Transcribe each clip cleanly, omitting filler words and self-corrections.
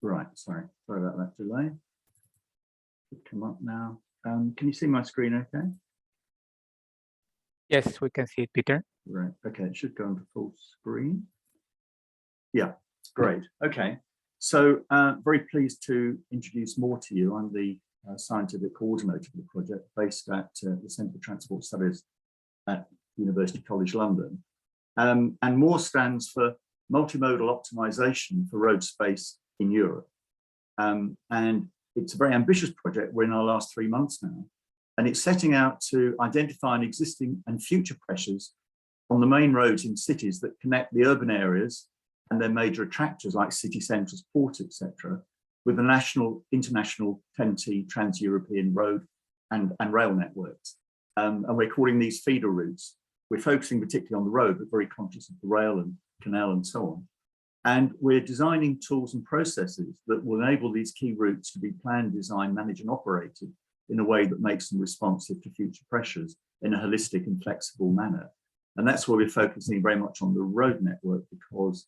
Right, sorry about that delay. Should come up now. Can you see my screen okay? Yes, we can see it, Peter. Right, okay, it should go into full screen. Yeah, great. Okay, so very pleased to introduce more to you. I'm the scientific coordinator of the project based at the Centre for Transport Studies at University College London. And MORE stands for Multimodal Optimization for Road Space in Europe. And it's a very ambitious project. We're in our last 3 months now. And it's setting out to identify an existing and future pressures on the main roads in cities that connect the urban areas and their major attractors like city centres, ports, etc., with the national, international, TEN-T, trans-European road and rail networks. And we're calling these feeder routes. We're focusing particularly on the road, but very conscious of the rail and canal and so on. And we're designing tools and processes that will enable these key routes to be planned, designed, managed and operated in a way that makes them responsive to future pressures in a holistic and flexible manner. And that's where we're focusing very much on the road network, because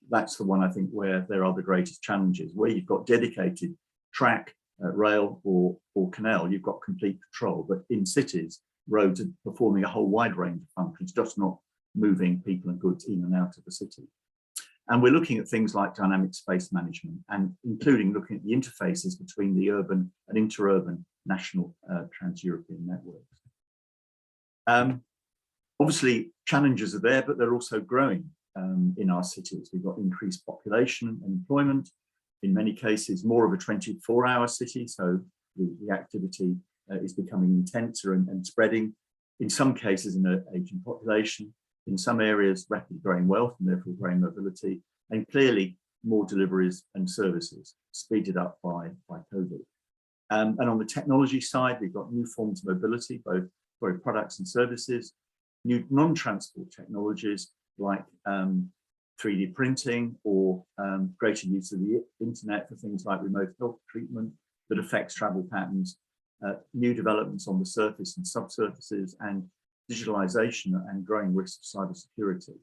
that's the one I think where there are the greatest challenges. Where you've got dedicated track, rail or canal, you've got complete control. But in cities, roads are performing a whole wide range of functions, just not moving people and goods in and out of the city. And we're looking at things like dynamic space management, and including looking at the interfaces between the urban and interurban national trans-European networks. Obviously, challenges are there, but they're also growing in our cities. We've got increased population and employment. In many cases, more of a 24-hour city, so the activity is becoming intenser and spreading. In some cases, an aging population. In some areas, rapidly growing wealth and therefore growing mobility, and clearly more deliveries and services speeded up by COVID. And on the technology side, we've got new forms of mobility, both for products and services, new non-transport technologies like 3D printing or greater use of the internet for things like remote health treatment that affects travel patterns, new developments on the surface and subsurfaces, and digitalization and growing risks of cybersecurity.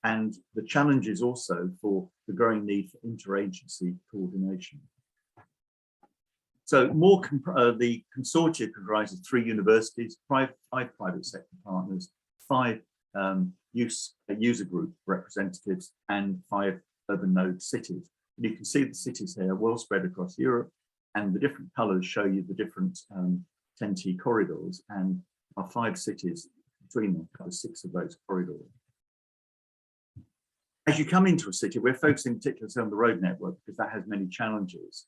And the challenge is also for the growing need for interagency coordination. So the consortium comprises 3 universities, 5 private sector partners, 5 user group representatives, and 5 urban node cities. And you can see the cities here well spread across Europe, and the different colors show you the different TEN-T corridors, and our 5 cities between them cover 6 of those corridors. As you come into a city, we're focusing particularly on the road network because that has many challenges.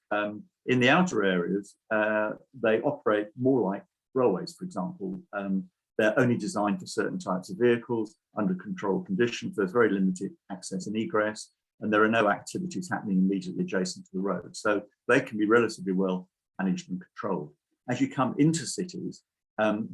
In the outer areas, they operate more like railways, for example. They're only designed for certain types of vehicles under controlled conditions. There's very limited access and egress, and there are no activities happening immediately adjacent to the road. So they can be relatively well managed and controlled. As you come into cities,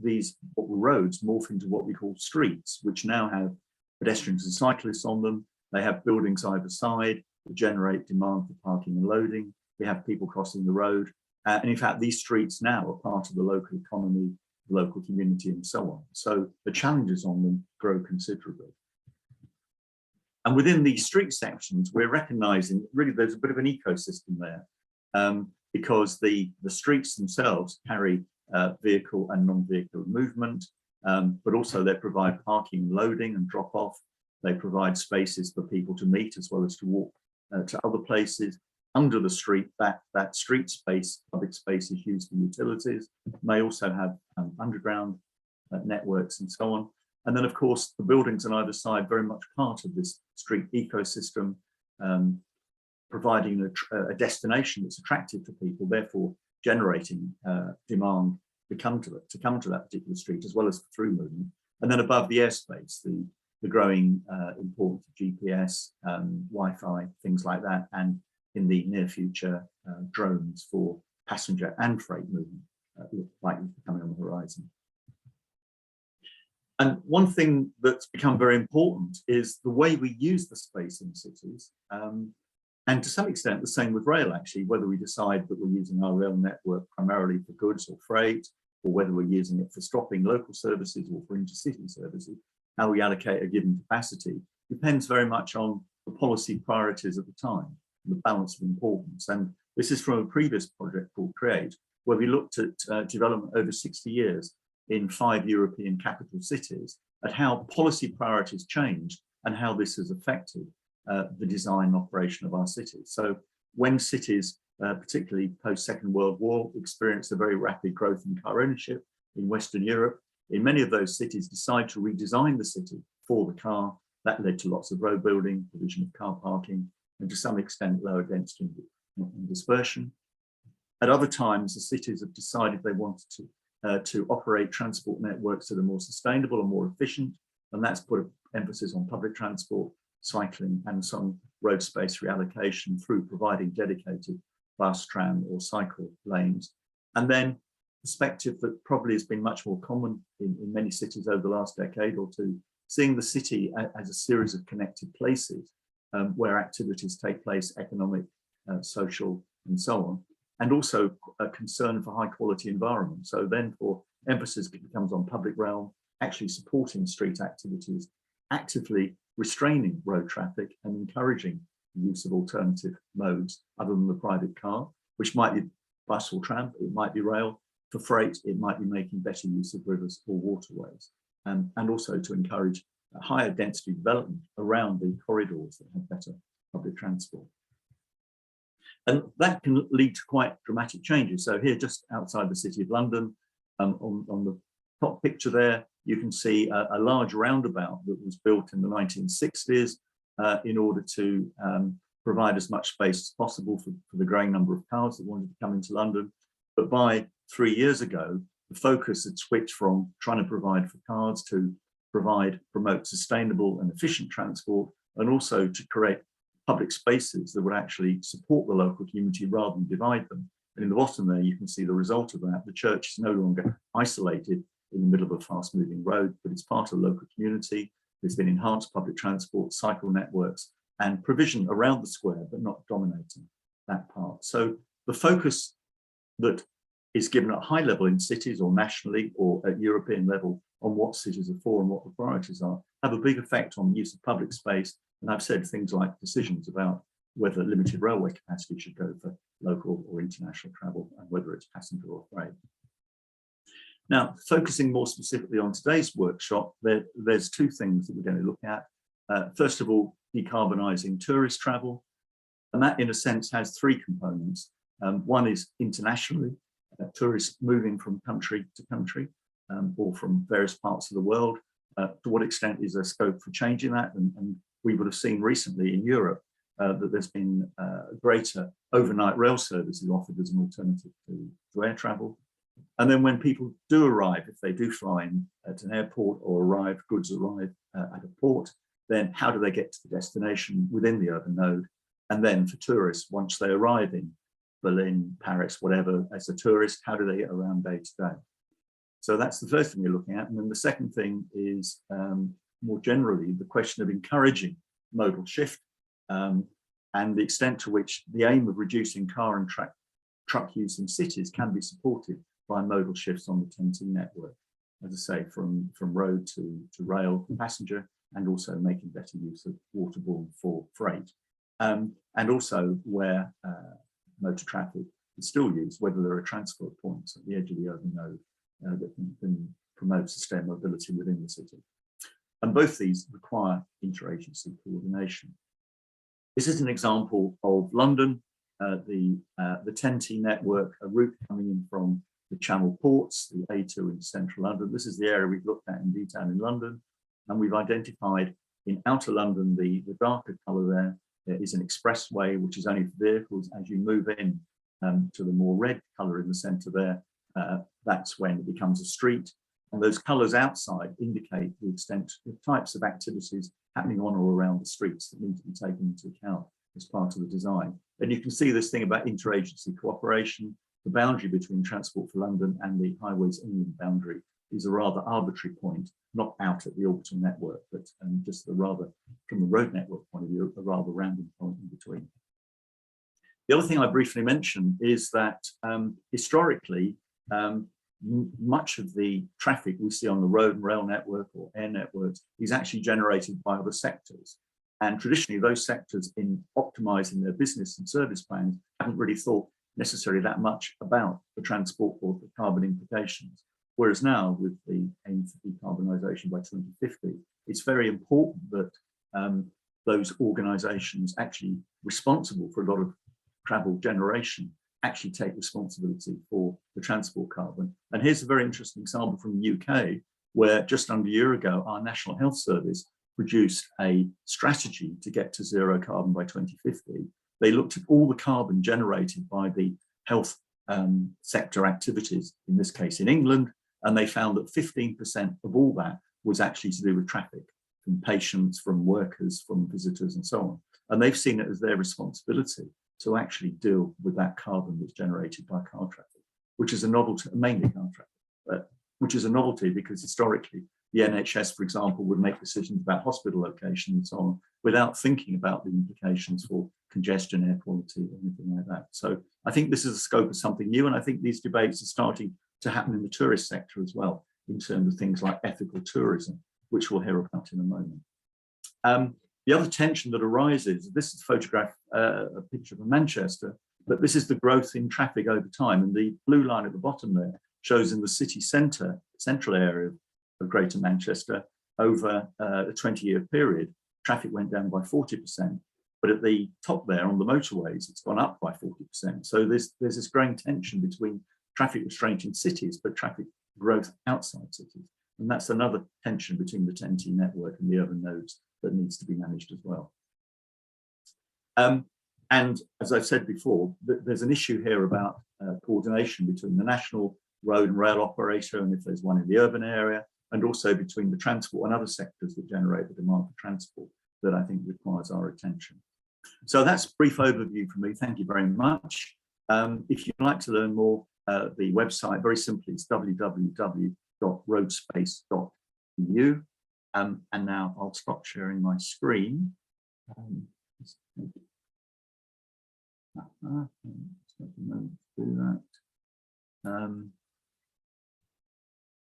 these roads morph into what we call streets, which now have pedestrians and cyclists on them. They have buildings either side that generate demand for parking and loading. We have people crossing the road. And in fact, these streets now are part of the local economy, the local community, and so on. So the challenges on them grow considerably. And within these street sections, we're recognizing really there's a bit of an ecosystem there, because the streets themselves carry vehicle and non-vehicle movement, but also they provide parking and loading and drop off. They provide spaces for people to meet as well as to walk to other places. Under the street, that street space, public space is used for utilities, may also have underground networks and so on. And then of course, the buildings on either side very much part of this street ecosystem, providing a destination that's attractive to people, therefore generating demand to come to that particular street, as well as through movement. And then above the airspace, the growing importance of GPS, Wi-Fi, things like that, and in the near future, drones for passenger and freight movement, likely coming on the horizon. And one thing that's become very important is the way we use the space in cities, and to some extent the same with rail actually, whether we decide that we're using our rail network primarily for goods or freight, or whether we're using it for stopping local services or for intercity services, how we allocate a given capacity depends very much on the policy priorities at the time, the balance of importance. And this is from a previous project called Create, where we looked at development over 60 years in 5 European capital cities, at how policy priorities changed and how this has affected the design and operation of our cities. So when cities, particularly post-Second World War, experienced a very rapid growth in car ownership in Western Europe, in many of those cities decided to redesign the city for the car. That led to lots of road building, provision of car parking, and to some extent lower density and dispersion. At other times, the cities have decided they wanted to operate transport networks that are more sustainable and more efficient, and that's put an emphasis on public transport, cycling, and some road space reallocation through providing dedicated bus, tram, or cycle lanes. And then perspective that probably has been much more common in many cities over the last decade or two, seeing the city as a series of connected places where activities take place, economic, social, and so on, and also a concern for high quality environment. So then for emphasis becomes on public realm, actually supporting street activities, actively restraining road traffic and encouraging the use of alternative modes other than the private car, which might be bus or tram, it might be rail. For freight, it might be making better use of rivers or waterways, and also to encourage a higher density development around the corridors that have better public transport. And that can lead to quite dramatic changes. So here, just outside the City of London, on the top picture there, you can see a large roundabout that was built in the 1960s in order to provide as much space as possible for the growing number of cars that wanted to come into London. But by 3 years ago, the focus had switched from trying to provide for cars to promote sustainable and efficient transport, and also to create public spaces that would actually support the local community rather than divide them. And in the bottom there, you can see the result of that. The church is no longer isolated in the middle of a fast-moving road, but it's part of the local community. There's been enhanced public transport, cycle networks, and provision around the square, but not dominating that part. So the focus that is given at high level in cities or nationally or at European level on what cities are for and what the priorities are, have a big effect on the use of public space. And I've said things like decisions about whether limited railway capacity should go for local or international travel and whether it's passenger or freight. Now, focusing more specifically on today's workshop, there's 2 things that we're going to look at. First of all, decarbonising tourist travel. And that, in a sense, has 3 components. One is internationally, tourists moving from country to country or from various parts of the world. To what extent is there scope for changing that? And we would have seen recently in Europe that there's been greater overnight rail services offered as an alternative to air travel. And then when people do arrive, if they do fly in at an airport or goods arrive at a port, then how do they get to the destination within the urban node? And then for tourists, once they arrive in Berlin, Paris, whatever, as a tourist, how do they get around day to day? So that's the first thing we're looking at. And then the second thing is more generally the question of encouraging modal shift and the extent to which the aim of reducing car and truck use in cities can be supported by modal shifts on the TEN-T network, as I say, from road to rail passenger, and also making better use of waterborne for freight. And also where motor traffic is still used, whether there are transport points at the edge of the urban node that can promote sustained mobility within the city. And both these require interagency coordination. This is an example of London, the TEN-T network, a route coming in from the Channel ports, the A2 in central London. This is the area we've looked at in detail in London. And we've identified in outer London, the darker colour there is an expressway, which is only for vehicles. As you move in to the more red colour in the centre there, that's when it becomes a street. And those colours outside indicate the extent, the types of activities happening on or around the streets that need to be taken into account as part of the design. And you can see this thing about interagency cooperation. The boundary between Transport for London and the Highways England boundary is a rather arbitrary point, not out at the orbital network, but just from the road network point of view, a rather random point in between. The other thing I briefly mentioned is that historically, much of the traffic we see on the road and rail network or air networks is actually generated by other sectors. And traditionally, those sectors in optimizing their business and service plans haven't really thought necessarily that much about the transport or the carbon implications. Whereas now, with the aim for decarbonisation by 2050, it's very important that those organisations actually responsible for a lot of travel generation actually take responsibility for the transport carbon. And here's a very interesting example from the UK, where just under a year ago, our National Health Service produced a strategy to get to zero carbon by 2050. They looked at all the carbon generated by the health sector activities, in this case in England, and they found that 15% of all that was actually to do with traffic, from patients, from workers, from visitors, and so on. And they've seen it as their responsibility to actually deal with that carbon that's generated by car traffic, which is a novelty, mainly car traffic, which is a novelty because historically the NHS, for example, would make decisions about hospital location and so on without thinking about the implications for congestion, air quality, or anything like that. So I think this is the scope of something new, and I think these debates are starting to happen in the tourist sector as well, in terms of things like ethical tourism, which we'll hear about in a moment. The other tension that arises, this is a photograph, a picture of Manchester, but this is the growth in traffic over time. And the blue line at the bottom there shows in the city centre, central area of Greater Manchester, over a 20-year period, traffic went down by 40%. But at the top there on the motorways, it's gone up by 40%. So there's this growing tension between traffic restraint in cities, but traffic growth outside cities. And that's another tension between the TEN-T network and the urban nodes that needs to be managed as well. And as I've said before, there's an issue here about coordination between the national road and rail operator, and if there's one in the urban area, and also between the transport and other sectors that generate the demand for transport that I think requires our attention. So that's a brief overview from me. Thank you very much. If you'd like to learn more, the website, very simply, is www.roadspace.eu. And now I'll stop sharing my screen.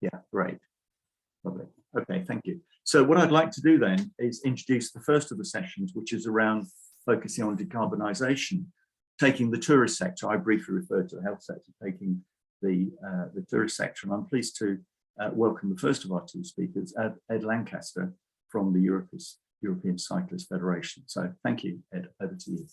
Yeah, great. Lovely. Okay, thank you. So what I'd like to do then is introduce the first of the sessions, which is around focusing on decarbonisation, taking the tourist sector. I briefly referred to the health sector, taking the tourist sector. And I'm pleased to welcome the first of our two speakers, Ed Lancaster from the European Cyclists Federation. So thank you, Ed, over to you.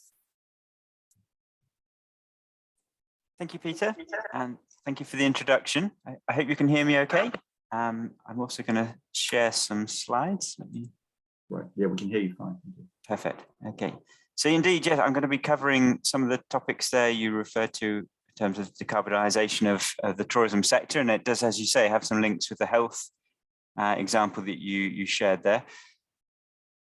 Thank you, Peter, and thank you for the introduction. I hope you can hear me okay. I'm also going to share some slides. Right, yeah, we can hear you fine. Perfect, okay. So indeed, yes, I'm going to be covering some of the topics there you referred to in terms of decarbonisation of the tourism sector, and it does, as you say, have some links with the health example that you shared there.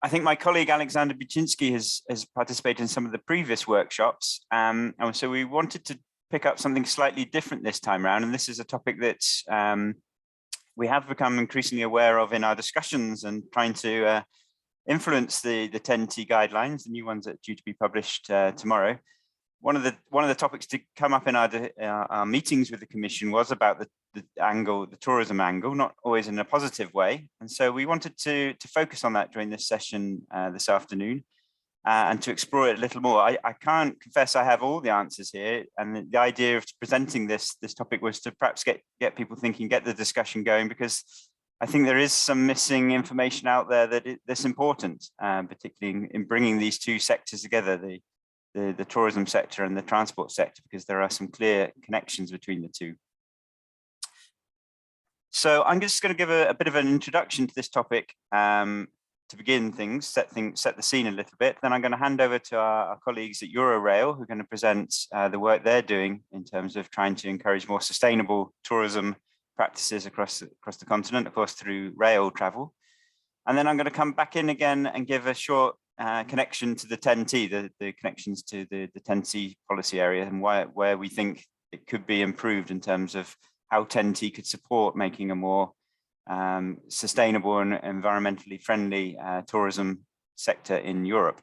I think my colleague Alexander Buczynski has participated in some of the previous workshops, and so we wanted to pick up something slightly different this time around, and this is a topic that we have become increasingly aware of in our discussions and trying to influence the TEN-T guidelines, the new ones that are due to be published tomorrow. One of the topics to come up in our meetings with the Commission was about the tourism angle, not always in a positive way. And so we wanted to focus on that during this session this afternoon and to explore it a little more. I can't confess I have all the answers here, and the idea of presenting this topic was to perhaps get people thinking, get the discussion going, because I think there is some missing information out there that's important, particularly in bringing these two sectors together, the tourism sector and the transport sector, because there are some clear connections between the two. So I'm just going to give a bit of an introduction to this topic to begin things, set the scene a little bit. Then I'm going to hand over to our colleagues at Eurorail, who are going to present the work they're doing in terms of trying to encourage more sustainable tourism practices across the continent, of course, through rail travel. And then I'm going to come back in again and give a short connection to the TEN-T, the connections to the TEN-T policy area, and where we think it could be improved in terms of how TEN-T could support making a more sustainable and environmentally friendly tourism sector in Europe.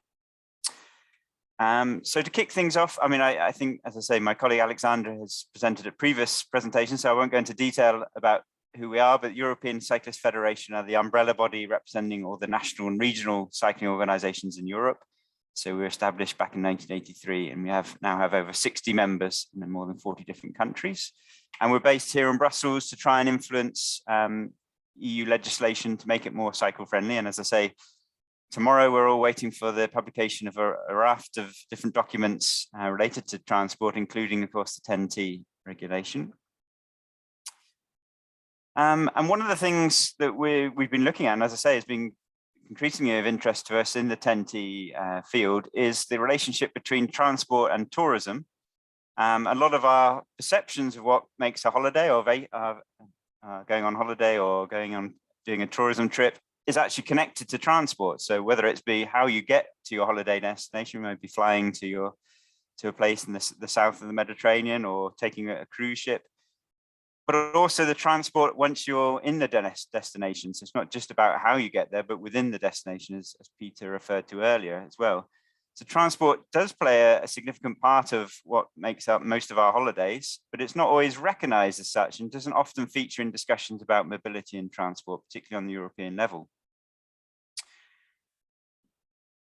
So to kick things off, I mean, I think, as I say, my colleague Alexander has presented at previous presentations, so I won't go into detail about who we are, but European Cyclist Federation are the umbrella body representing all the national and regional cycling organizations in Europe. So we were established back in 1983, and we now have over 60 members in more than 40 different countries. And we're based here in Brussels to try and influence EU legislation to make it more cycle friendly. And as I say, tomorrow we're all waiting for the publication of a raft of different documents related to transport, including, of course, the 10T regulation. And one of the things that we've been looking at, and as I say, has been increasingly of interest to us in the 10T field, is the relationship between transport and tourism. A lot of our perceptions of what makes a holiday, or going on holiday, or doing a tourism trip, is actually connected to transport. So whether it's be how you get to your holiday destination, you might be flying to a place in the south of the Mediterranean, or taking a cruise ship, but also the transport once you're in the destination. So it's not just about how you get there, but within the destination, as Peter referred to earlier as well. So transport does play a significant part of what makes up most of our holidays, but it's not always recognized as such, and doesn't often feature in discussions about mobility and transport, particularly on the European level.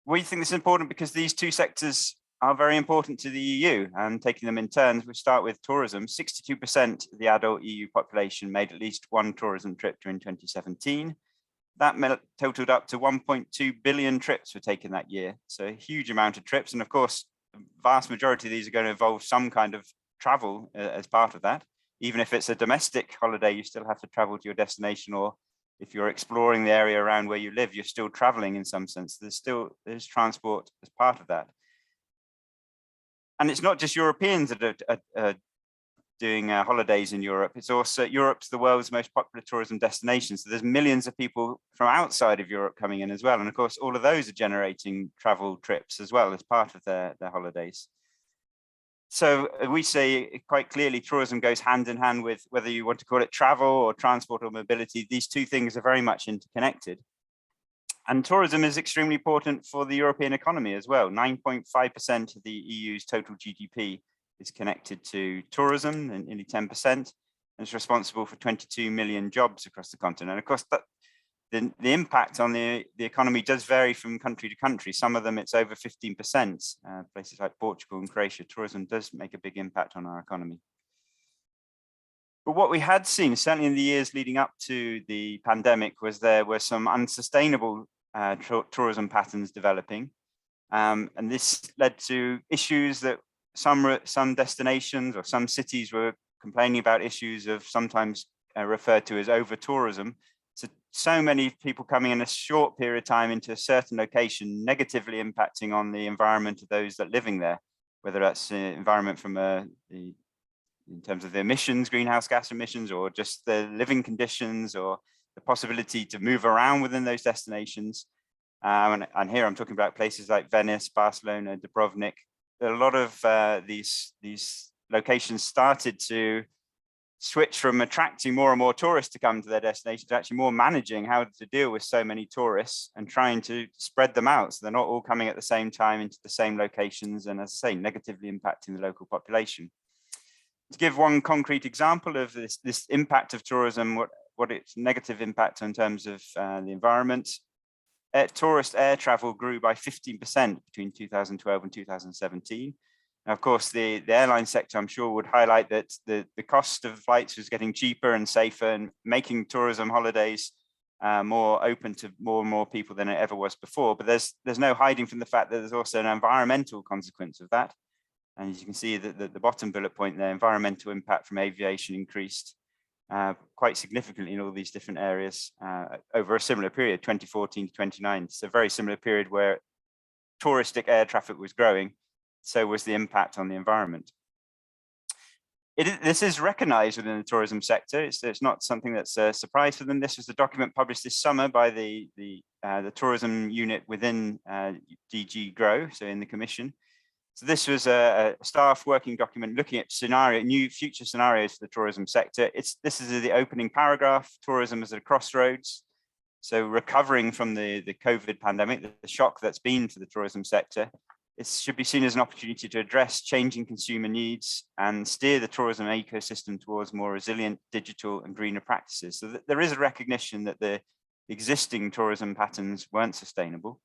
We think this is important because these two sectors are very important to the EU, and taking them in turns, we start with tourism. 62% of the adult EU population made at least one tourism trip during 2017. That totaled up to 1.2 billion trips were taken that year. So a huge amount of trips. And of course, the vast majority of these are going to involve some kind of travel as part of that. Even if it's a domestic holiday, you still have to travel to your destination, or if you're exploring the area around where you live, you're still traveling in some sense. There's transport as part of that. And it's not just Europeans that are doing holidays in Europe. It's also, Europe's the world's most popular tourism destination. So there's millions of people from outside of Europe coming in as well. And of course, all of those are generating travel trips as well as part of their holidays. So we say quite clearly, tourism goes hand in hand with, whether you want to call it travel or transport or mobility, these two things are very much interconnected. And tourism is extremely important for the European economy as well. 9.5% of the EU's total GDP is connected to tourism, and nearly 10%, and it's responsible for 22 million jobs across the continent. And of course, the impact on the economy does vary from country to country. Some of them it's over 15%. Places like Portugal and Croatia, tourism does make a big impact on our economy. But what we had seen, certainly in the years leading up to the pandemic, was there were some unsustainable tourism patterns developing. And this led to issues that some destinations or some cities were complaining about, issues of sometimes referred to as over tourism. So many people coming in a short period of time into a certain location, negatively impacting on the environment of those that are living there, whether that's environment from in terms of the emissions, greenhouse gas emissions, or just the living conditions, or the possibility to move around within those destinations. And here I'm talking about places like Venice, Barcelona, Dubrovnik. A lot of these locations started to switch from attracting more and more tourists to come to their destination to actually more managing how to deal with so many tourists and trying to spread them out so they're not all coming at the same time into the same locations, and as I say, negatively impacting the local population. To give one concrete example of this impact of tourism, what its negative impact in terms of the environment, tourist air travel grew by 15% between 2012 and 2017. Now, of course, the airline sector, I'm sure, would highlight that the cost of flights was getting cheaper and safer, and making tourism holidays more open to more and more people than it ever was before. But there's no hiding from the fact that there's also an environmental consequence of that. And as you can see, the bottom bullet point there, environmental impact from aviation increased quite significantly in all these different areas over a similar period, 2014 to 2019. It's a very similar period where touristic air traffic was growing, so was the impact on the environment. This is recognized within the tourism sector. It's not something that's a surprise for them. This was a document published this summer by the tourism unit within DG GROW, so in the Commission. So this was a staff working document looking at new future scenarios for the tourism sector. This is the opening paragraph. Tourism is at a crossroads. So recovering from the COVID pandemic, the shock that's been to the tourism sector, It should be seen as an opportunity to address changing consumer needs and steer the tourism ecosystem towards more resilient, digital and greener practices. So that there is a recognition that the existing tourism patterns weren't sustainable.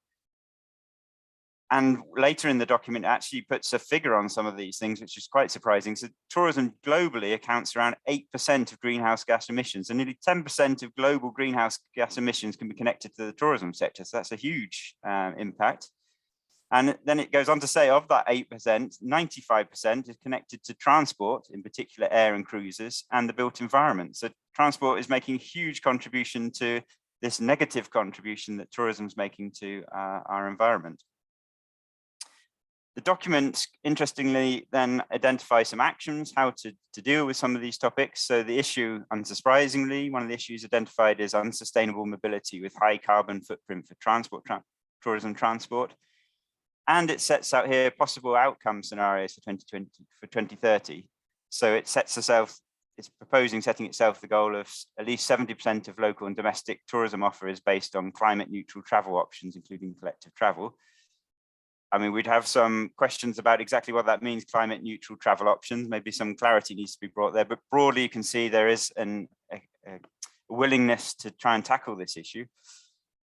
And later in the document, it actually puts a figure on some of these things, which is quite surprising. So tourism globally accounts for around 8% of greenhouse gas emissions, and nearly 10% of global greenhouse gas emissions can be connected to the tourism sector. So that's a huge impact. And then it goes on to say of that 8%, 95% is connected to transport, in particular air and cruises, and the built environment. So transport is making a huge contribution to this negative contribution that tourism is making to our environment. The document, interestingly, then identifies some actions, how to deal with some of these topics. So the issue, unsurprisingly, one of the issues identified is unsustainable mobility with high carbon footprint for tourism transport. And it sets out here possible outcome scenarios for 2030. So it sets itself, it's proposing setting itself the goal of at least 70% of local and domestic tourism offer is based on climate neutral travel options, including collective travel. I mean, we'd have some questions about exactly what that means, climate neutral travel options. Maybe some clarity needs to be brought there, but broadly you can see there is a willingness to try and tackle this issue.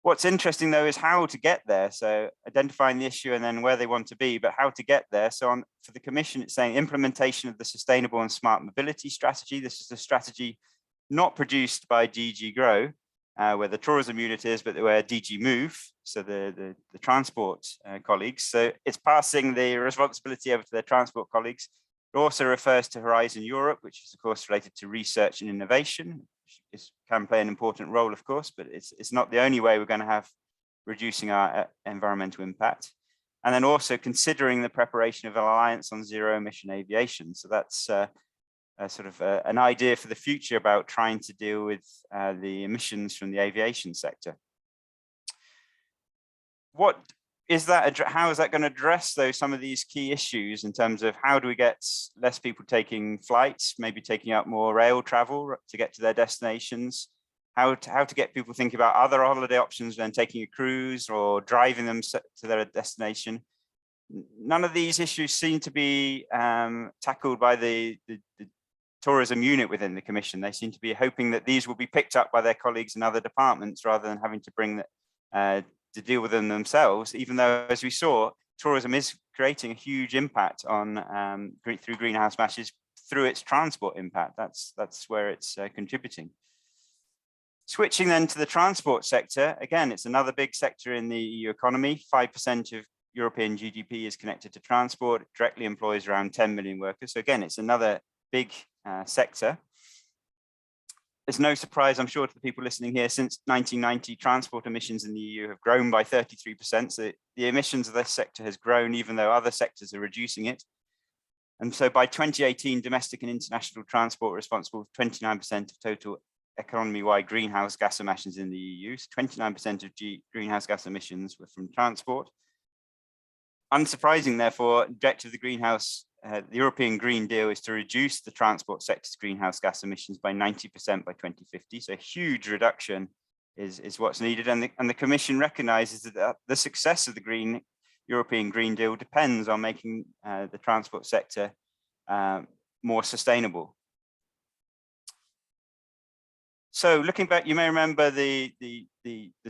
What's interesting though is how to get there. So identifying the issue and then where they want to be, but how to get there. So for the Commission, it's saying implementation of the sustainable and smart mobility strategy. This is a strategy not produced by DG Grow, where the tourism unit is, but where DG Move, so the transport colleagues. So it's passing the responsibility over to their transport colleagues. It also refers to Horizon Europe, which is of course related to research and innovation. It can play an important role, of course, but it's not the only way we're going to have reducing our environmental impact. And then also considering the preparation of an alliance on zero emission aviation. So that's sort of an idea for the future about trying to deal with the emissions from the aviation sector. What is that? How is that going to address some of these key issues in terms of how do we get less people taking flights, maybe taking up more rail travel to get to their destinations? How to get people thinking about other holiday options than taking a cruise or driving them to their destination? None of these issues seem to be tackled by the tourism unit within the Commission. They seem to be hoping that these will be picked up by their colleagues in other departments rather than having to bring to deal with them themselves, even though, as we saw, tourism is creating a huge impact on through greenhouse gases through its transport impact. That's where it's contributing. Switching then to the transport sector, again, it's another big sector in the EU economy. 5% of European GDP is connected to transport. It directly employs around 10 million workers. So again, it's another big sector. It's no surprise, I'm sure, to the people listening here, since 1990, transport emissions in the EU have grown by 33%. So the emissions of this sector has grown, even though other sectors are reducing it. And so by 2018, domestic and international transport were responsible for 29% of total economy-wide greenhouse gas emissions in the EU. So 29% of greenhouse gas emissions were from transport. Unsurprising, therefore, objective of the European Green Deal is to reduce the transport sector's greenhouse gas emissions by 90% by 2050. So a huge reduction is what's needed. And the Commission recognises that the success of the European Green Deal depends on making the transport sector more sustainable. So looking back, you may remember the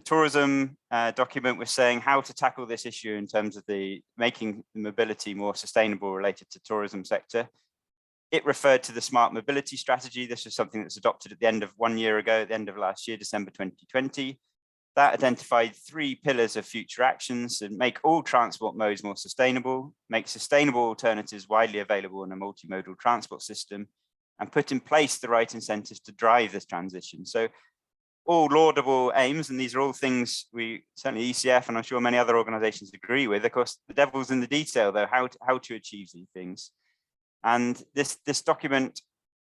tourism document was saying how to tackle this issue in terms of making the mobility more sustainable related to tourism sector. It referred to the smart mobility strategy. This was something that's adopted at the end of 1 year ago, at the end of last year, December 2020. That identified 3 pillars of future actions: and make all transport modes more sustainable, make sustainable alternatives widely available in a multimodal transport system, and put in place the right incentives to drive this transition. So all laudable aims, and these are all things we, certainly ECF, and I'm sure many other organizations agree with. Of course, the devil's in the detail though, how to achieve these things. And this document,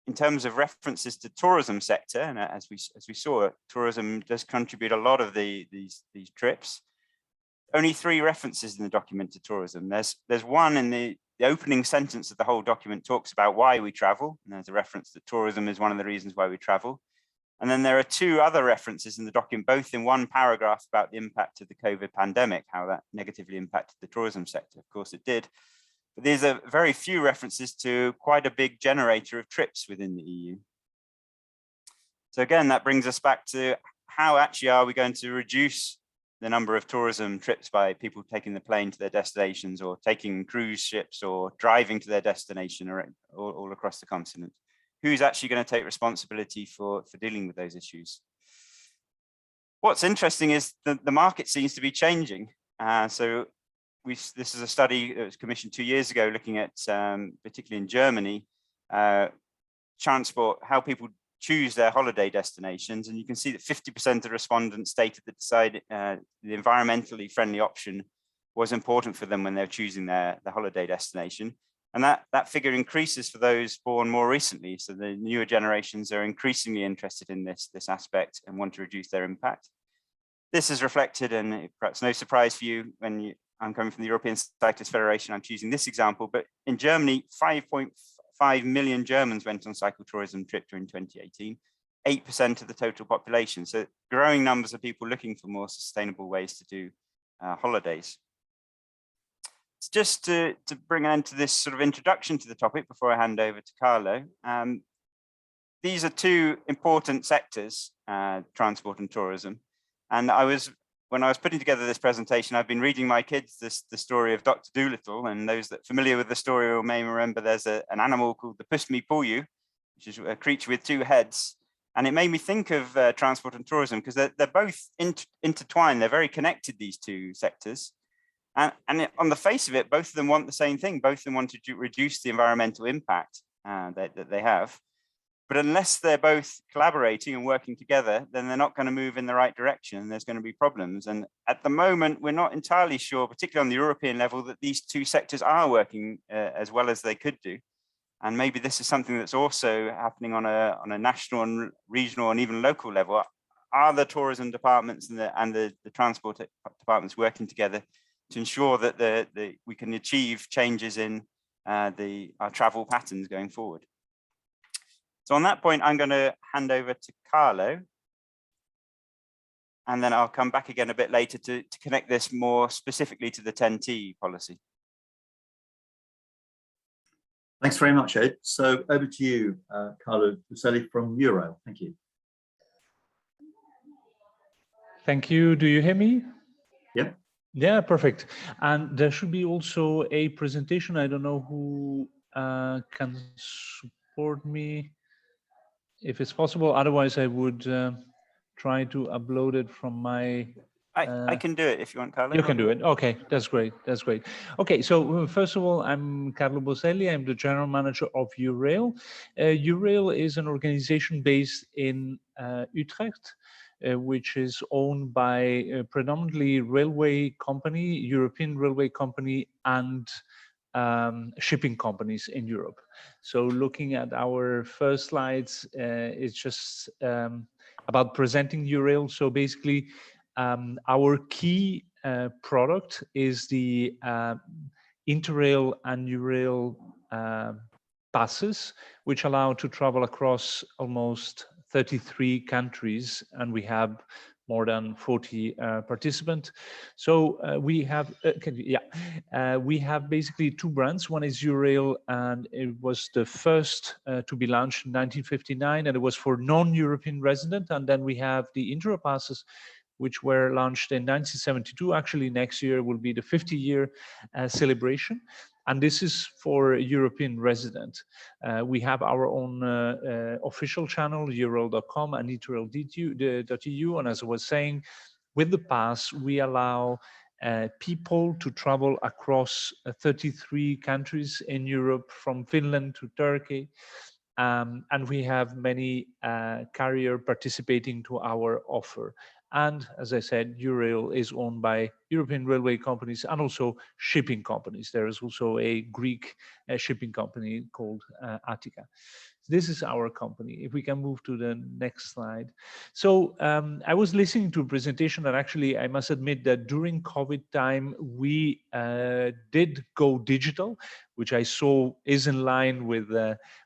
in terms of references to tourism sector, and as we saw, tourism does contribute a lot of these trips. Only 3 references in the document to tourism. There's one in the opening sentence of the whole document talks about why we travel. And there's a reference that tourism is one of the reasons why we travel. And then there are two other references in the document, both in one paragraph about the impact of the COVID pandemic, how that negatively impacted the tourism sector. Of course it did. But these are very few references to quite a big generator of trips within the EU. So again, that brings us back to how actually are we going to reduce the number of tourism trips by people taking the plane to their destinations, or taking cruise ships, or driving to their destination, or all across the continent? Who's actually going to take responsibility for dealing with those issues? What's interesting is the market seems to be changing. So this is a study that was commissioned 2 years ago, looking at, particularly in Germany, transport, how people choose their holiday destinations. And you can see that 50% of respondents stated that the environmentally friendly option was important for them when they're choosing their holiday destination. And that figure increases for those born more recently. So the newer generations are increasingly interested in this aspect and want to reduce their impact. This is reflected, and perhaps no surprise for you, when I'm coming from the European Cyclists Federation, I'm choosing this example, but in Germany, 5.5 million Germans went on cycle tourism trip during 2018, 8% of the total population. So growing numbers of people looking for more sustainable ways to do holidays. Just to bring an end to this sort of introduction to the topic before I hand over to Carlo, these are two important sectors, transport and tourism. And when I was putting together this presentation, I've been reading my kids the story of Dr. Dolittle, and those that are familiar with the story may remember there's an animal called the Puss Me Pull You, which is a creature with two heads. And it made me think of transport and tourism, because they're both intertwined. They're very connected, these two sectors. And on the face of it, both of them want the same thing. Both of them want to reduce the environmental impact that they have. But unless they're both collaborating and working together, then they're not going to move in the right direction, and there's going to be problems. And at the moment, we're not entirely sure, particularly on the European level, that these two sectors are working as well as they could do. And maybe this is something that's also happening on a national and regional and even local level. Are the tourism departments and the transport departments working together to ensure that we can achieve changes in our travel patterns going forward? So on that point, I'm going to hand over to Carlo, and then I'll come back again a bit later to connect this more specifically to the 10T policy. Thanks very much, Ed. So over to you, Carlo Buselli from Euro. Thank you. Thank you. Do you hear me? Yep. Yeah, perfect. And there should be also a presentation. I don't know who can support me, if it's possible. Otherwise, I would try to upload it from my... I can do it if you want, Carlo. You can do it. Okay, that's great. That's great. Okay, so first of all, I'm Carlo Boselli. I'm the general manager of Eurail. Eurail is an organization based in Utrecht, which is owned by a predominantly railway company, European railway company, and shipping companies in Europe. So looking at our first slides, it's just about presenting Eurail. So basically, our key product is the Interrail and Eurail passes, which allow to travel across almost 33 countries, and we have more than 40 participants. So we have basically two brands. One is Eurail, and it was the first to be launched in 1959, and it was for non-European residents. And then we have the Interrail passes, which were launched in 1972. Actually, next year will be the 50-year celebration. And this is for European residents. We have our own official channel, eurail.com and interrail.eu. And as I was saying, with the pass, we allow people to travel across 33 countries in Europe, from Finland to Turkey. And we have many carriers participating to our offer. And as I said, Eurail is owned by European railway companies and also shipping companies. There is also a Greek shipping company called Attica. This is our company. If we can move to the next slide. So I was listening to a presentation, and actually I must admit that during COVID time, we did go digital, which I saw is in line with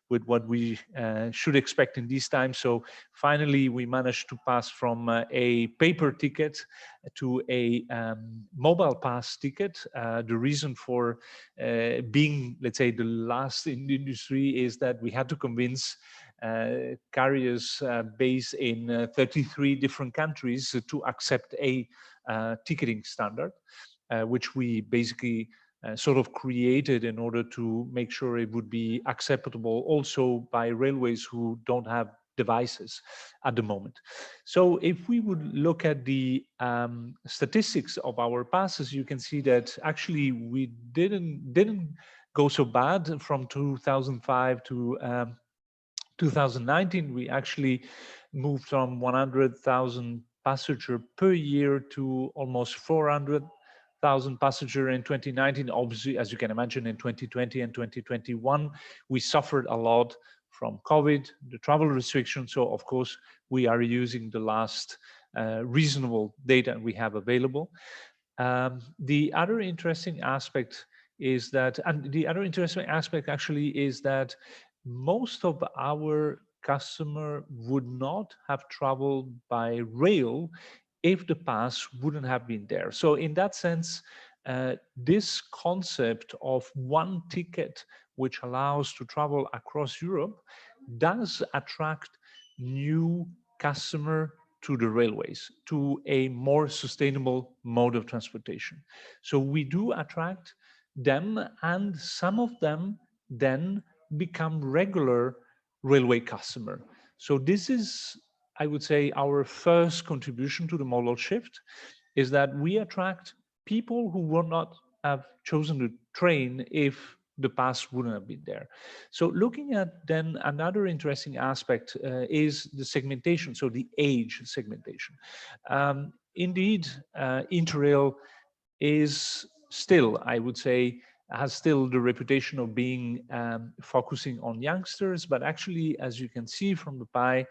with what we should expect in these times. So finally, we managed to pass from a paper ticket to a mobile pass ticket. The reason for being, let's say, the last in the industry is that we had to convince carriers based in 33 different countries to accept a ticketing standard, which we basically sort of created in order to make sure it would be acceptable also by railways who don't have devices at the moment. So if we would look at the statistics of our passes, you can see that actually we didn't go so bad from 2005 to 2019. We actually moved from 100,000 passenger per year to almost 400,000 passenger in 2019. Obviously, as you can imagine, in 2020 and 2021, we suffered a lot from COVID, the travel restrictions. So of course, we are using the last reasonable data we have available. The other interesting aspect is that, and the other interesting aspect actually is that most of our customer would not have traveled by rail if the pass wouldn't have been there. So in that sense, this concept of one ticket which allows to travel across Europe does attract new customer to the railways, to a more sustainable mode of transportation. So we do attract them, and some of them then become regular railway customer. So this is, I would say, our first contribution to the model shift, is that we attract people who would not have chosen the train if the pass wouldn't have been there. So looking at then another interesting aspect is the segmentation, so the age segmentation. Indeed, Interrail is still, I would say, has still the reputation of being focusing on youngsters, but actually, as you can see from the pie,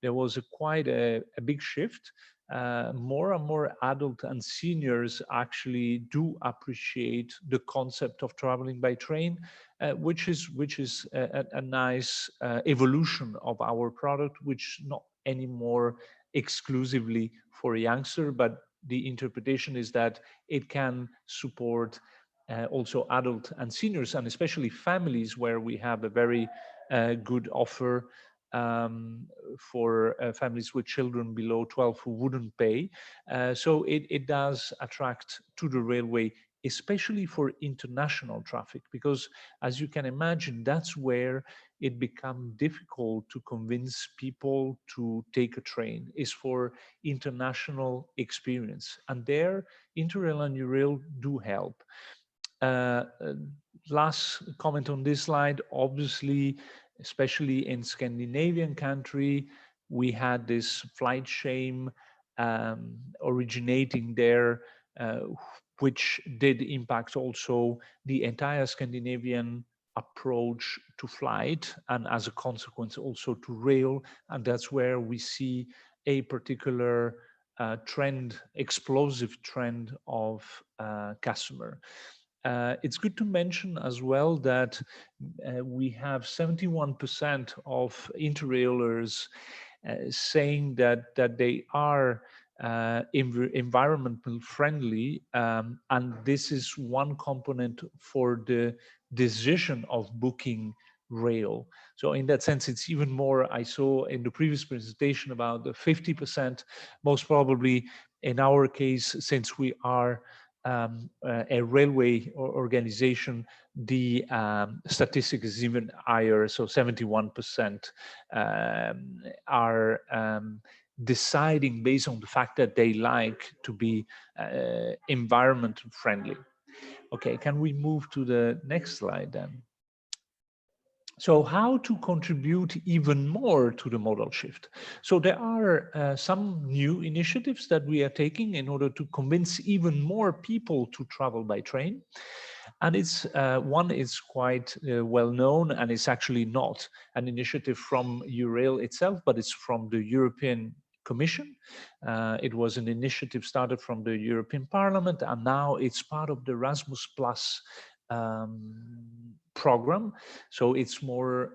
there was quite a big shift. More and more adult and seniors actually do appreciate the concept of traveling by train, which is a nice evolution of our product, which not anymore exclusively for a youngster, but the interpretation is that it can support also adult and seniors, and especially families where we have a very good offer for families with children below 12 who wouldn't pay. So it does attract to the railway, especially for international traffic, because as you can imagine, that's where it becomes difficult to convince people to take a train, is for international experience. And there, Interrail and Eurail do help. Last comment on this slide, obviously, especially in Scandinavian country, we had this flight shame originating there, which did impact also the entire Scandinavian approach to flight, and as a consequence also to rail. And that's where we see a particular trend, explosive trend of customer. It's good to mention as well that we have 71% of Interrailers saying that they are environmental friendly, and this is one component for the decision of booking rail. So in that sense, it's even more. I saw in the previous presentation about the 50%. Most probably in our case, since we are a railway organization, the statistic is even higher. So 71% are deciding based on the fact that they like to be environment friendly. Okay, can we move to the next slide then? So how to contribute even more to the modal shift? So there are some new initiatives that we are taking in order to convince even more people to travel by train. And it's one is quite well known, and it's actually not an initiative from Eurail itself, but it's from the European Commission. It was an initiative started from the European Parliament, and now it's part of the Erasmus Plus program. So it's more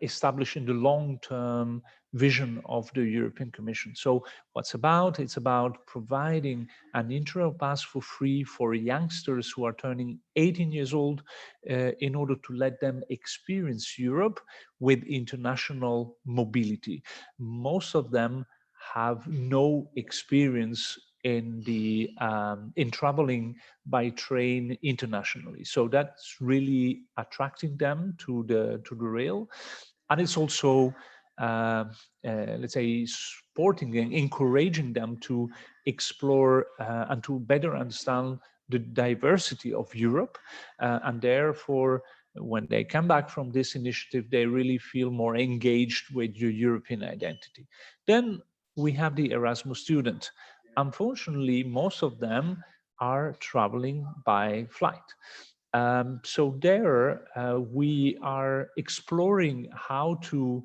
established in the long-term vision of the European Commission. So what's about? It's about providing an Interrail pass for free for youngsters who are turning 18 years old in order to let them experience Europe with international mobility. Most of them have no experience in traveling by train internationally, so that's really attracting them to the rail, and it's also let's say supporting and encouraging them to explore and to better understand the diversity of Europe, and therefore when they come back from this initiative, they really feel more engaged with your European identity. Then we have the Erasmus student. Unfortunately, most of them are traveling by flight. So there we are exploring how to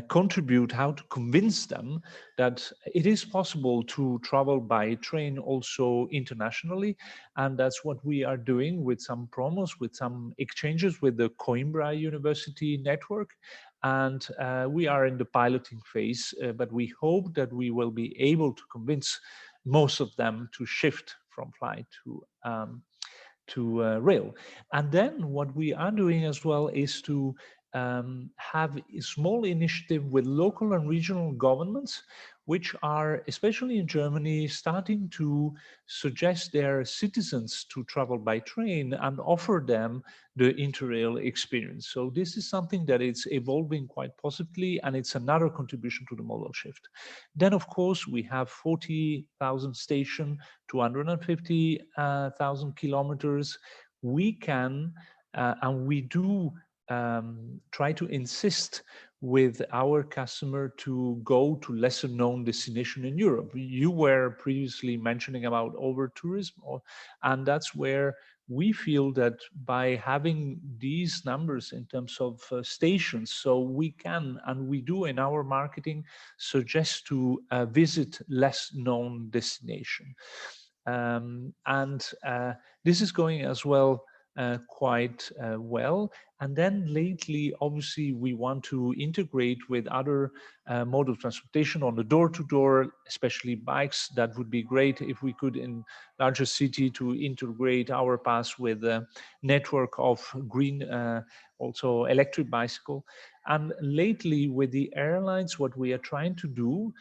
contribute, how to convince them that it is possible to travel by train also internationally. And that's what we are doing with some promos, with some exchanges with the Coimbra University network. And we are in the piloting phase, but we hope that we will be able to convince most of them to shift from flight to rail. And then what we are doing as well is to have a small initiative with local and regional governments, which are, especially in Germany, starting to suggest their citizens to travel by train and offer them the Interrail experience. So this is something that is evolving quite positively, and it's another contribution to the modal shift. Then, of course, we have 40,000 stations, 250,000 kilometers. We can and we do try to insist with our customer to go to lesser known destination in Europe. You were previously mentioning about over tourism, and that's where we feel that by having these numbers in terms of stations, so we can, and we do in our marketing, suggest to visit less known destination. This is going as well quite well. And then lately, obviously, we want to integrate with other mode of transportation on the door-to-door, especially bikes. That would be great if we could, in larger city, to integrate our pass with a network of green, also electric bicycle. And lately, with the airlines, what we are trying to do,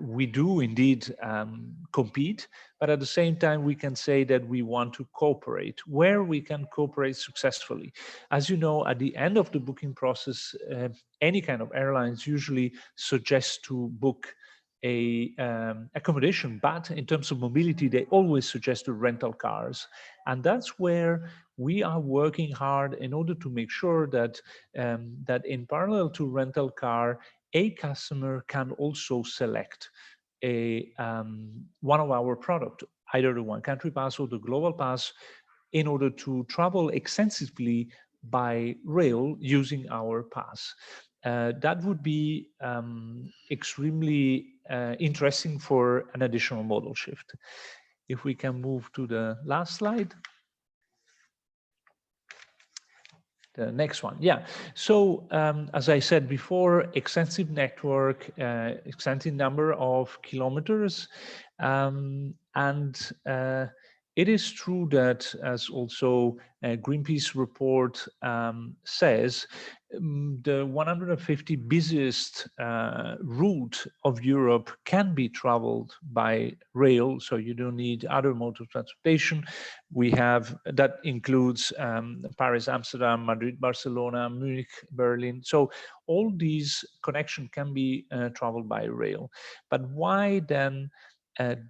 we do indeed compete, but at the same time, we can say that we want to cooperate where we can cooperate successfully. As you know, at the end of the booking process, any kind of airlines usually suggest to book a accommodation, but in terms of mobility, they always suggest the rental cars. And that's where we are working hard in order to make sure that that in parallel to rental car, a customer can also select a one of our product, either the one country pass or the global pass, in order to travel extensively by rail using our pass. That would be extremely interesting for an additional modal shift. If we can move to the last slide. The next one, yeah. So as I said before, extensive network, extensive number of kilometers, and it is true that, as also Greenpeace report says, the 150 busiest route of Europe can be traveled by rail, so you don't need other modes of transportation. We have, that includes Paris, Amsterdam, Madrid, Barcelona, Munich, Berlin. So all these connections can be traveled by rail. But why then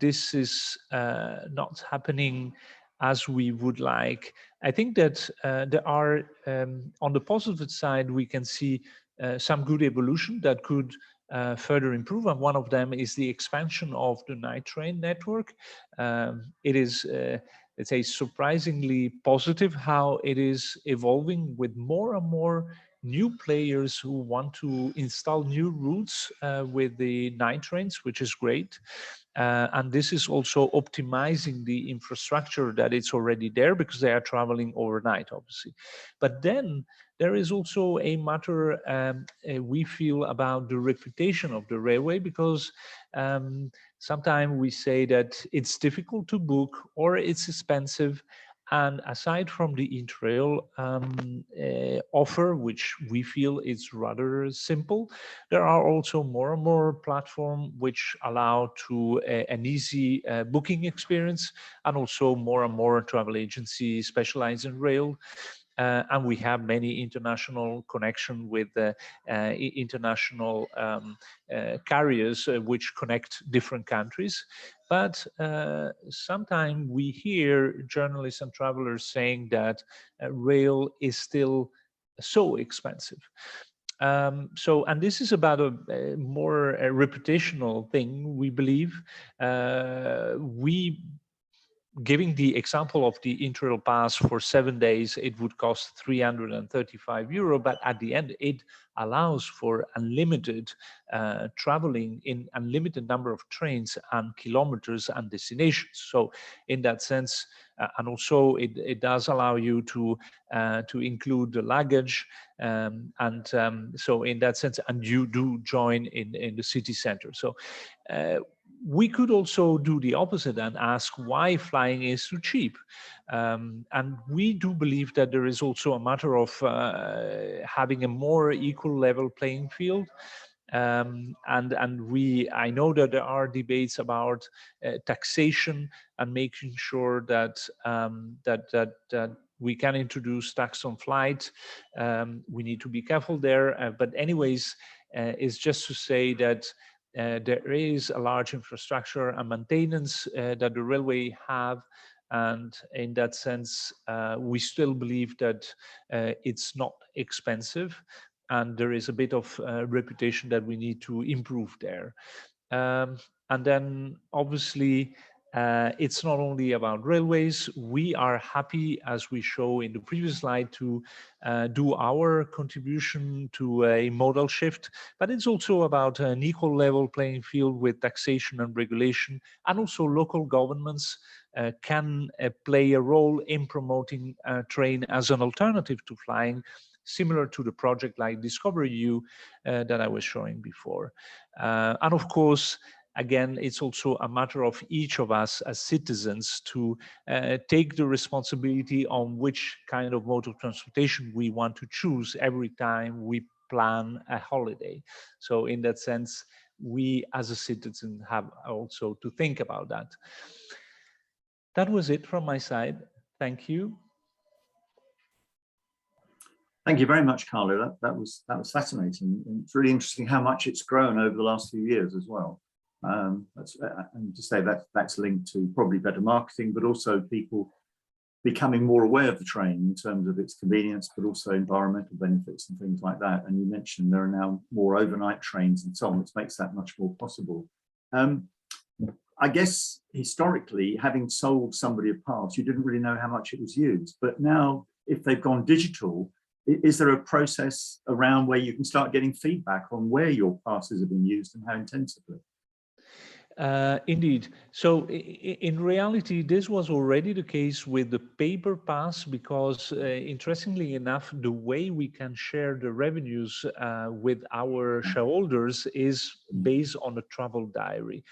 this is not happening as we would like? I think that there are, on the positive side, we can see some good evolution that could further improve. And one of them is the expansion of the night train network. It is, let's say, surprisingly positive how it is evolving with more and more new players who want to install new routes with the night trains, which is great. And this is also optimizing the infrastructure that it's already there because they are traveling overnight, obviously. But then there is also a matter we feel about the reputation of the railway, because sometimes we say that it's difficult to book or it's expensive. And aside from the Interrail offer, which we feel is rather simple, there are also more and more platforms which allow to an easy booking experience, and also more and more travel agencies specialized in rail. And we have many international connection with international carriers which connect different countries. But sometimes we hear journalists and travelers saying that rail is still so expensive. And this is about a more reputational thing, we believe. Giving the example of the Interrail pass for 7 days, it would cost €335, but at the end, it allows for unlimited traveling in unlimited number of trains and kilometers and destinations. So in that sense, and also it does allow you to include the luggage, so in that sense, and you do join in the city center. So we could also do the opposite and ask why flying is too cheap. And we do believe that there is also a matter of having a more equal level playing field. I know that there are debates about taxation and making sure that that we can introduce tax on flight. We need to be careful there. But anyways, it's just to say that there is a large infrastructure and maintenance that the railway have. And in that sense, we still believe that it's not expensive. And there is a bit of reputation that we need to improve there. And then obviously, it's not only about railways. We are happy, as we show in the previous slide, to do our contribution to a modal shift, but it's also about an equal level playing field with taxation and regulation, and also local governments can play a role in promoting train as an alternative to flying, similar to the project like Discover EU that I was showing before. And of course, again, it's also a matter of each of us as citizens to take the responsibility on which kind of mode of transportation we want to choose every time we plan a holiday. So in that sense, we as a citizen have also to think about that. That was it from my side. Thank you. Thank you very much, Carlo. That was fascinating. And it's really interesting how much it's grown over the last few years as well. And to say that's linked to probably better marketing, but also people becoming more aware of the train in terms of its convenience, but also environmental benefits and things like that. And you mentioned there are now more overnight trains and so on, which makes that much more possible. I guess historically, having sold somebody a pass, you didn't really know how much it was used. But now, if they've gone digital, is there a process around where you can start getting feedback on where your passes have been used and how intensively? Indeed. So in reality, this was already the case with the paper pass, because interestingly enough, the way we can share the revenues with our shareholders is based on a travel diary.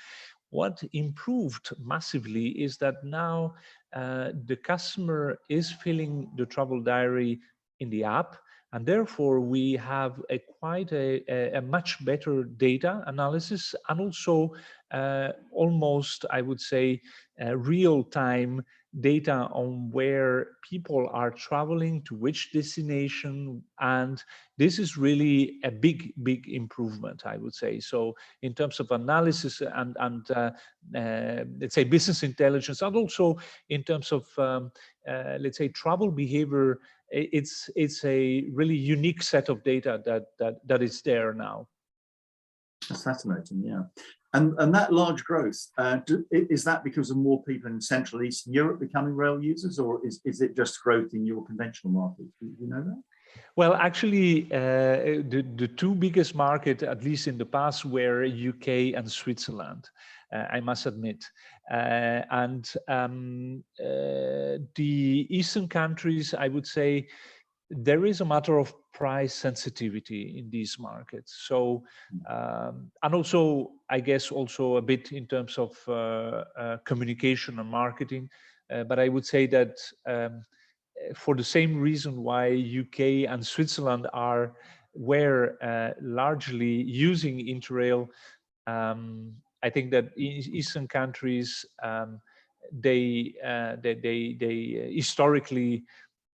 What improved massively is that now the customer is filling the travel diary in the app, and therefore we have quite a much better data analysis, and also almost, I would say, real-time data on where people are traveling to which destination. And this is really a big improvement, I would say. So in terms of analysis and let's say business intelligence, and also in terms of let's say travel behavior, it's a really unique set of data that is there now. That's fascinating, yeah. And that large growth, is that because of more people in Central Eastern Europe becoming rail users, or is it just growth in your conventional market? Do you know that? Well, actually, the two biggest markets, at least in the past, were UK and Switzerland, I must admit. The Eastern countries, I would say, there is a matter of price sensitivity in these markets. So, and also, I guess, also a bit in terms of communication and marketing. But I would say that for the same reason why UK and Switzerland were largely using Interrail, I think that Eastern countries they historically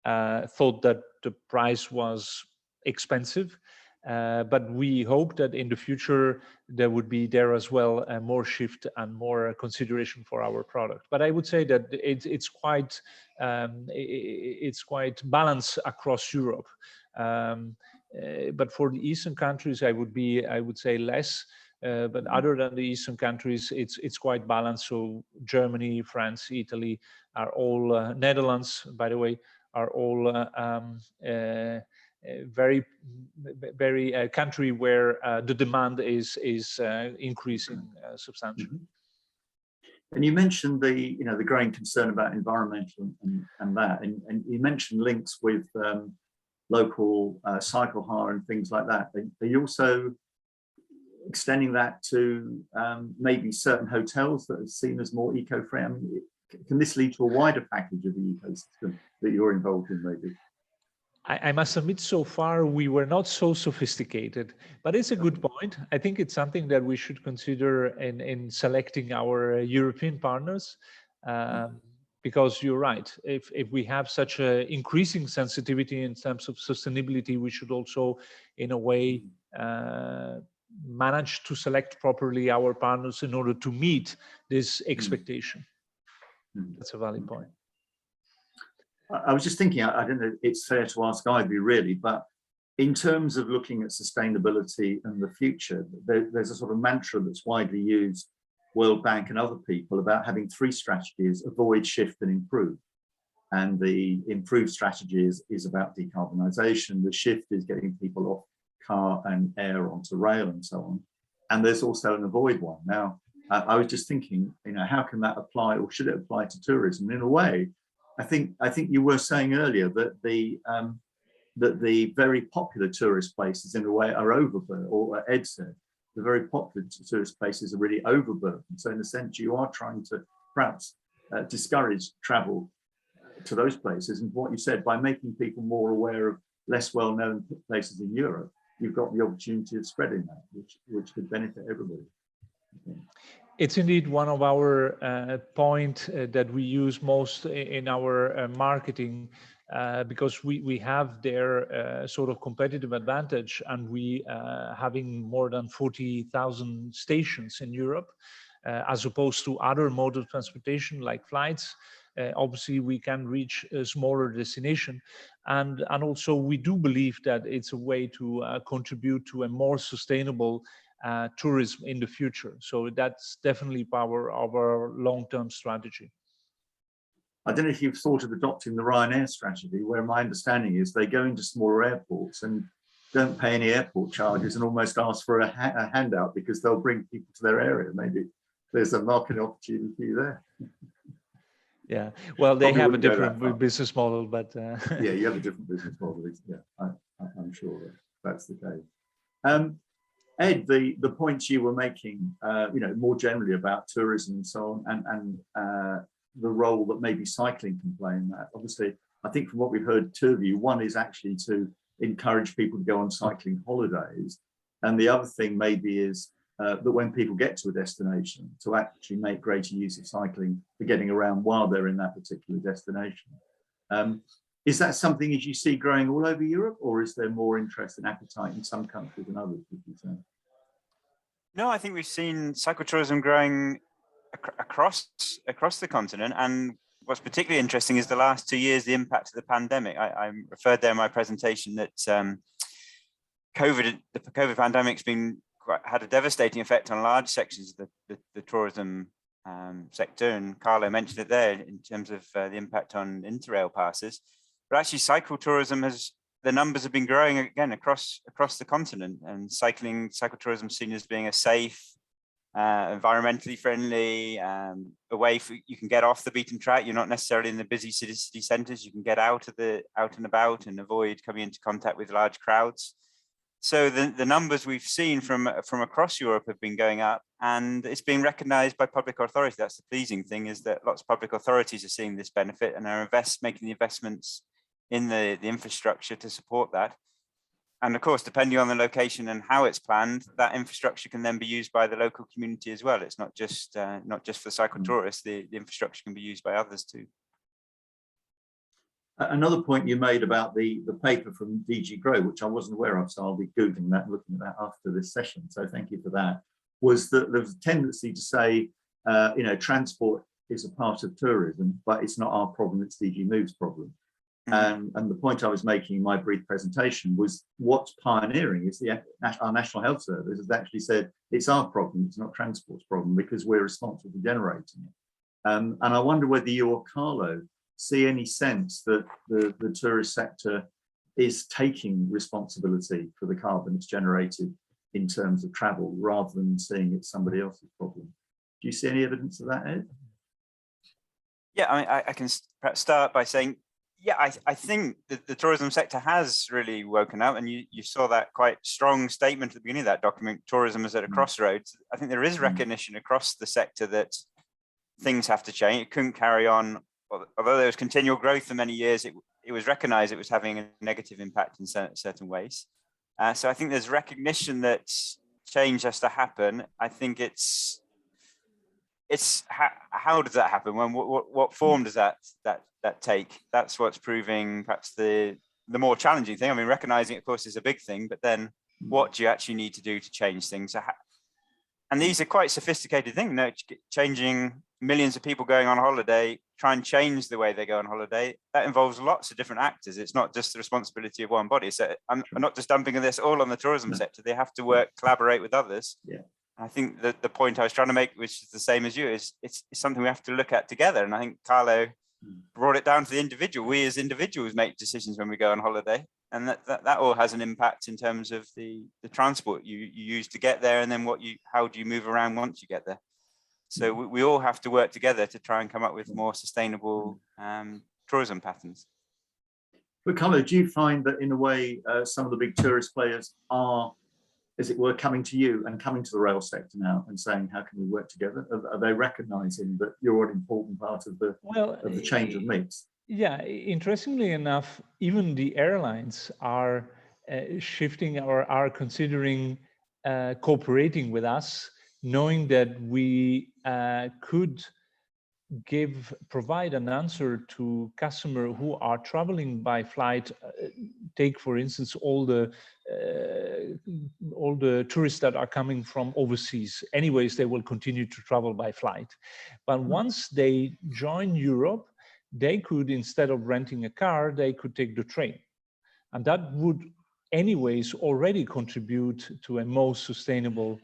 thought that the price was expensive, but we hope that in the future there would be there as well more shift and more consideration for our product. But I would say that it's quite balanced across Europe. But for the Eastern countries, I would say less. But other than the Eastern countries, it's quite balanced. So Germany, France, Italy are all Netherlands, by the way, are all very country where the demand is increasing substantially. And you mentioned the growing concern about environmental and that, and you mentioned links with local cycle hire and things like that. Are you also extending that to maybe certain hotels that are seen as more eco-friendly? I mean, can this lead to a wider package of the ecosystem that you're involved in, maybe? I must admit, so far we were not so sophisticated, but it's a good point. I think it's something that we should consider in selecting our European partners, because you're right. If we have such an increasing sensitivity in terms of sustainability, we should also, in a way, manage to select properly our partners in order to meet this expectation. That's a valid point. I was just thinking, I don't know, it's fair to ask either really, but in terms of looking at sustainability and the future, there's a sort of mantra that's widely used, World Bank and other people, about having three strategies: avoid, shift, and improve. And the improved strategy is about decarbonisation. The shift is getting people off car and air onto rail and so on. And there's also an avoid one. Now, I was just thinking, how can that apply, or should it apply to tourism? In a way, I think you were saying earlier that the very popular tourist places, in a way, are overburdened, or Ed said, the very popular tourist places are really overburdened. So in a sense, you are trying to perhaps discourage travel to those places. And what you said, by making people more aware of less well-known places in Europe, you've got the opportunity of spreading that, which could benefit everybody. It's indeed one of our point that we use most in our marketing, because we have their sort of competitive advantage, and we having more than 40,000 stations in Europe, as opposed to other mode of transportation like flights. Obviously, we can reach a smaller destination, and also we do believe that it's a way to contribute to a more sustainable tourism in the future. So that's definitely our long-term strategy. I don't know if you've thought of adopting the Ryanair strategy, where my understanding is they go into smaller airports and don't pay any airport charges and almost ask for a handout because they'll bring people to their area. Maybe there's a market opportunity for you there. Yeah, well, they Probably have a wouldn't go different business model, but yeah, you have a different business model. Yeah, I'm sure that's the case. Ed, the points you were making, more generally about tourism and so on, and the role that maybe cycling can play in that. Obviously, I think from what we've heard, two of you, one is actually to encourage people to go on cycling holidays, and the other thing maybe is that when people get to a destination, to actually make greater use of cycling for getting around while they're in that particular destination. Is that something as you see growing all over Europe, or is there more interest and appetite in some countries than others, would you say? No, I think we've seen cyclotourism growing across the continent. And what's particularly interesting is the last 2 years, the impact of the pandemic. I referred there in my presentation that the COVID pandemic's had a devastating effect on large sections of the tourism sector, and Carlo mentioned it there in terms of the impact on Interrail passes. But actually, cycle tourism has the numbers have been growing again across the continent, and cycle tourism seen as being a safe, environmentally friendly, you can get off the beaten track. You're not necessarily in the busy city centres. You can get out and about and avoid coming into contact with large crowds. So the numbers we've seen from across Europe have been going up, and it's being recognised by public authorities. That's the pleasing thing, is that lots of public authorities are seeing this benefit and are making the investments in the infrastructure to support that. And of course, depending on the location and how it's planned, that infrastructure can then be used by the local community as well. It's not just for cycle tourists. The infrastructure can be used by others too. Another point you made about the paper from DG Grow, which I wasn't aware of, so I'll be Googling that and looking at that after this session. So thank you for that. Was that there's a tendency to say, transport is a part of tourism, but it's not our problem, it's DG Move's problem. And the point I was making in my brief presentation was what's pioneering is our National Health Service has actually said it's our problem, it's not transport's problem, because we're responsible for generating it. And I wonder whether you or Carlo see any sense that the tourist sector is taking responsibility for the carbon it's generated in terms of travel, rather than seeing it's somebody else's problem. Do you see any evidence of that, Ed? Yeah, I mean, I can perhaps start by saying, yeah, I think that the tourism sector has really woken up, and you saw that quite strong statement at the beginning of that document, tourism is at a crossroads. I think there is recognition across the sector that things have to change. It couldn't carry on, although there was continual growth for many years, it was recognized it was having a negative impact in certain ways. So I think there's recognition that change has to happen. I think it's how does that happen? What form does that take? That's what's proving perhaps the more challenging thing. I mean, recognizing, of course, is a big thing, but then what do you actually need to do to change things? And these are quite sophisticated things. Changing millions of people going on holiday, try and change the way they go on holiday. That involves lots of different actors. It's not just the responsibility of one body. So I'm not just dumping this all on the tourism sector. They have to collaborate with others. Yeah. I think that the point I was trying to make, which is the same as you, is it's something we have to look at together. And I think Carlo brought it down to the individual. We as individuals make decisions when we go on holiday, and that all has an impact in terms of the transport you use to get there, and then how do you move around once you get there. So we all have to work together to try and come up with more sustainable tourism patterns. But Carlo, do you find that in a way some of the big tourist players are, as it were, coming to you and coming to the rail sector now and saying, how can we work together? Are they recognizing that you're an important part of the change of mix? Yeah, interestingly enough, even the airlines are shifting or are considering cooperating with us, knowing that we could provide an answer to customers who are traveling by flight. Take, for instance, all the tourists that are coming from overseas. Anyways, they will continue to travel by flight. But once they join Europe, they could, instead of renting a car, they could take the train. And that would anyways already contribute to a more sustainable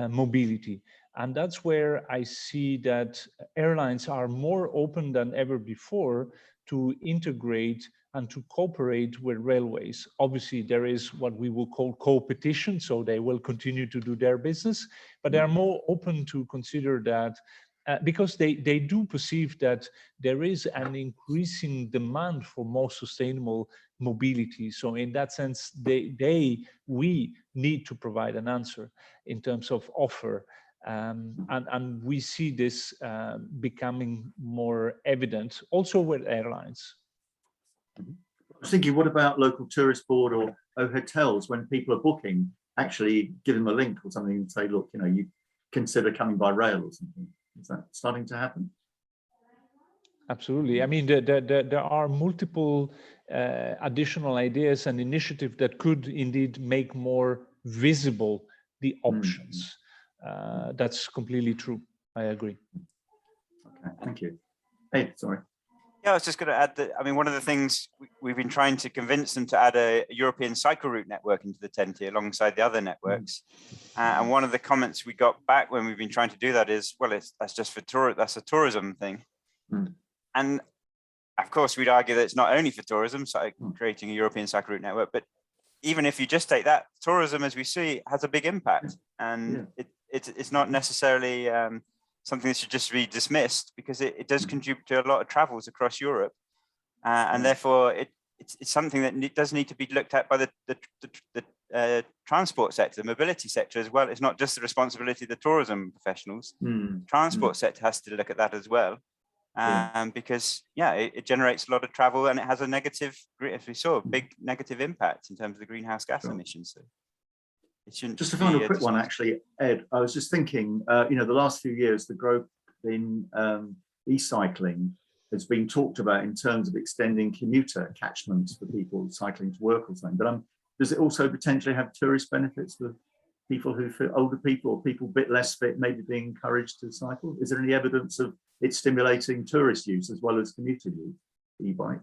mobility. And that's where I see that airlines are more open than ever before to integrate and to cooperate with railways. Obviously, there is what we will call co-petition, so they will continue to do their business, but they are more open to consider that because they do perceive that there is an increasing demand for more sustainable mobility. So in that sense, we need to provide an answer in terms of offer. And we see this becoming more evident also with airlines. I was thinking, what about local tourist board or hotels, when people are booking, actually give them a link or something and say, look, you consider coming by rail or something. Is that starting to happen? Absolutely. I mean, there are multiple additional ideas and initiatives that could indeed make more visible the options. That's completely true. I agree. Okay, thank you. Hey, sorry. Yeah, I was just going to add that, I mean, one of the things we've been trying to convince them to add a European cycle route network into the TEN-T alongside the other networks. And one of the comments we got back when we've been trying to do that is, well, that's just for that's a tourism thing. And of course, we'd argue that it's not only for tourism, so creating a European cycle route network, but even if you just take that, tourism, as we see, has a big impact, and it's not necessarily something that should just be dismissed, because it does contribute to a lot of travels across Europe, and therefore it's something that does need to be looked at by the transport sector, the mobility sector as well. It's not just the responsibility of the tourism professionals. Transport sector has to look at that as well. Because it generates a lot of travel, and it has a negative, as we saw, a big negative impact in terms of the greenhouse gas emissions. So it shouldn't just a final quick one, actually, Ed. I was just thinking, the last few years, the growth in e-cycling has been talked about in terms of extending commuter catchments for people cycling to work or something. But does it also potentially have tourist benefits for people who feel, older people or people a bit less fit, maybe being encouraged to cycle? Is there any evidence of it's stimulating tourist use as well as commuter use, e-bike?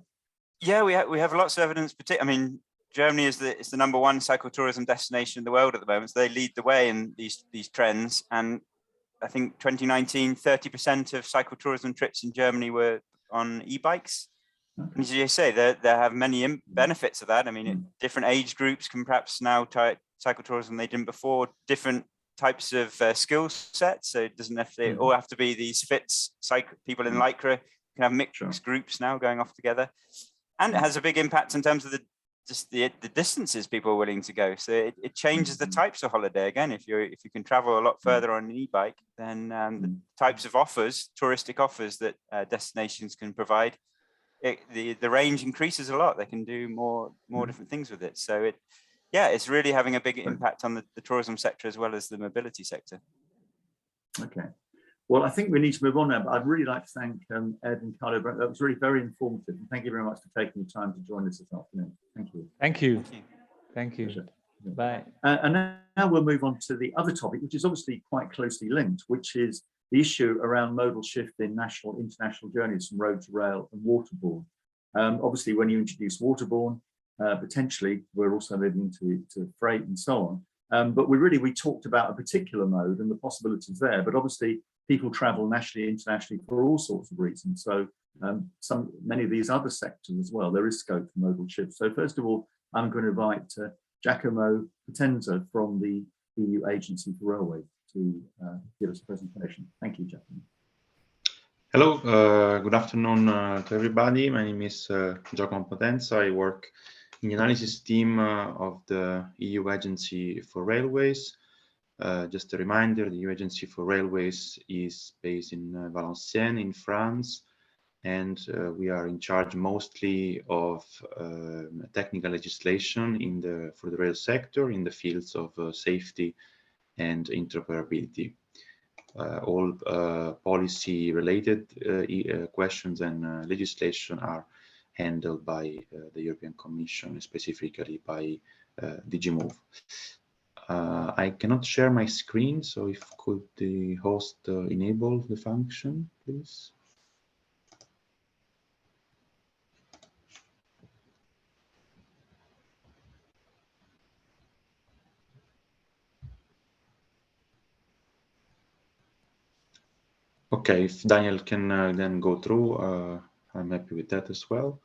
Yeah, we have lots of evidence. I mean, Germany is the #1 cycle tourism destination in the world at the moment. So they lead the way in these trends. And I think 2019, 30% of cycle tourism trips in Germany were on e-bikes. Okay. And as you say, there have many benefits of that. I mean, different age groups can perhaps now cycle tourism they didn't before, different types of skill sets. So it doesn't necessarily all have to be these fits people in lycra. You can have mixed groups now going off together, and it has a big impact in terms of the distances people are willing to go. So it changes the types of holiday. Again, if you can travel a lot further on an e-bike, then the types of offers, touristic offers that destinations can provide, the range increases a lot. They can do more different things with it. So it's really having a big impact on the tourism sector as well as the mobility sector. Okay. Well, I think we need to move on now, but I'd really like to thank Ed and Carlo. That was really very informative. And thank you very much for taking the time to join us this afternoon. Thank you. Thank you. Thank you. Pleasure. Bye. And now we'll move on to the other topic, which is obviously quite closely linked, which is the issue around modal shift in national, international journeys from road to rail and waterborne. Obviously, when you introduce waterborne, potentially we're also moving to freight and so on. But we talked about a particular mode and the possibilities there. But obviously, people travel nationally, internationally for all sorts of reasons. So many of these other sectors as well, there is scope for modal shift. So first of all, I'm going to invite Giacomo Potenza from the EU Agency for Railway to give us a presentation. Thank you, Giacomo. Hello, good afternoon to everybody. My name is Giacomo Potenza. I work in the analysis team of the EU Agency for Railways. Just a reminder, the EU Agency for Railways is based in Valenciennes in France, and we are in charge mostly of technical legislation for the rail sector in the fields of safety and interoperability. All policy-related questions and legislation are handled by the European Commission, specifically by DG Move. I cannot share my screen, so if could the host enable the function, please? Okay, if Daniel can then go through, I'm happy with that as well.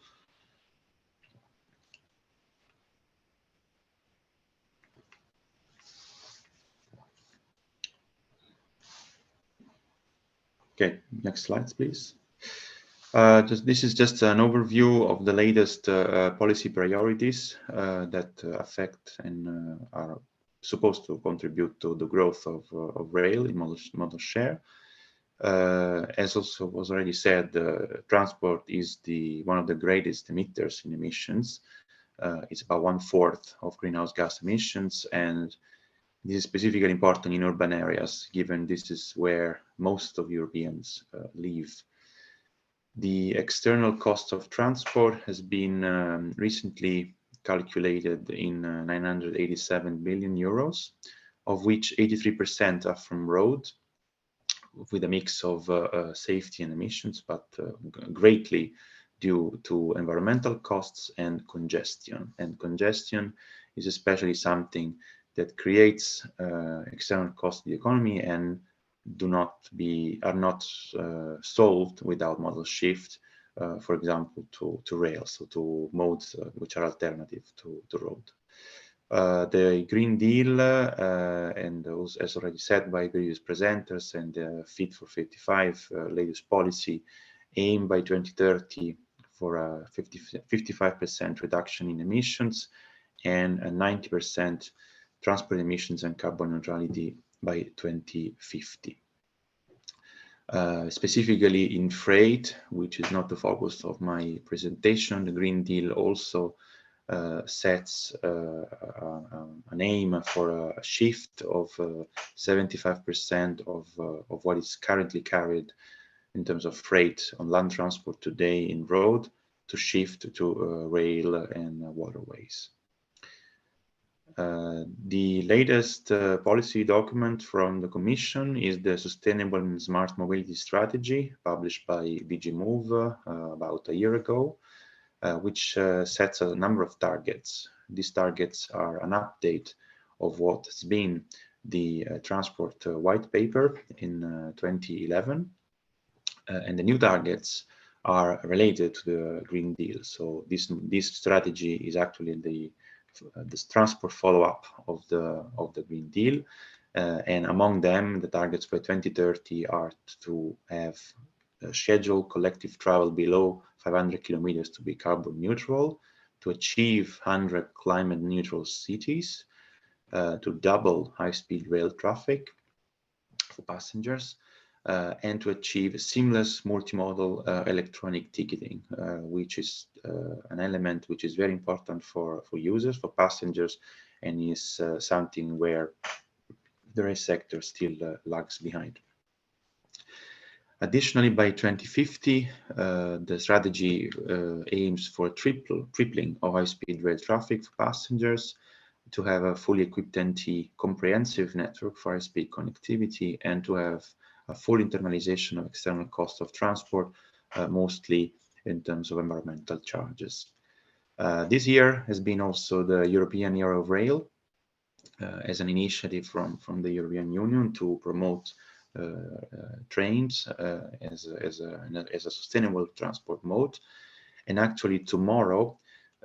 Okay, next slides, please. This is just an overview of the latest policy priorities that affect and are supposed to contribute to the growth of rail in modal share. As also was already said, transport is one of the greatest emitters in emissions. It's about 1/4 of greenhouse gas emissions, and this is specifically important in urban areas, given this is where most of Europeans live. The external cost of transport has been recently calculated in 987 billion euros, of which 83% are from road, with a mix of safety and emissions, but greatly due to environmental costs and congestion. And congestion is especially something that creates external costs to the economy and are not solved without modal shift, for example, to rail, so to modes which are alternative to road. The Green Deal, and as already said by previous presenters, and the Fit for 55 latest policy aim by 2030 for a 55% reduction in emissions and a 90% transport emissions and carbon neutrality by 2050. Specifically in freight, which is not the focus of my presentation, the Green Deal also sets an aim for a shift of 75% of what is currently carried in terms of freight on land transport today in road to shift to rail and waterways. The latest policy document from the Commission is the Sustainable and Smart Mobility Strategy, published by DG Move about a year ago, which sets a number of targets. These targets are an update of what has been the transport white paper in 2011, and the new targets are related to the Green Deal. So this strategy is actually this transport follow-up of the Green Deal, and among them, the targets by 2030 are to have scheduled collective travel below 500 kilometers to be carbon neutral, to achieve 100 climate neutral cities, to double high-speed rail traffic for passengers, and to achieve seamless multimodal electronic ticketing, which is an element which is very important for users, for passengers, and is something where the rail sector still lags behind. Additionally, by 2050, the strategy aims for tripling of high-speed rail traffic for passengers, to have a fully equipped NT comprehensive network for high-speed connectivity, and to have a full internalization of external cost of transport, mostly in terms of environmental charges. This year has been also the European Year of Rail, as an initiative from the European Union to promote trains as a sustainable transport mode. And actually tomorrow,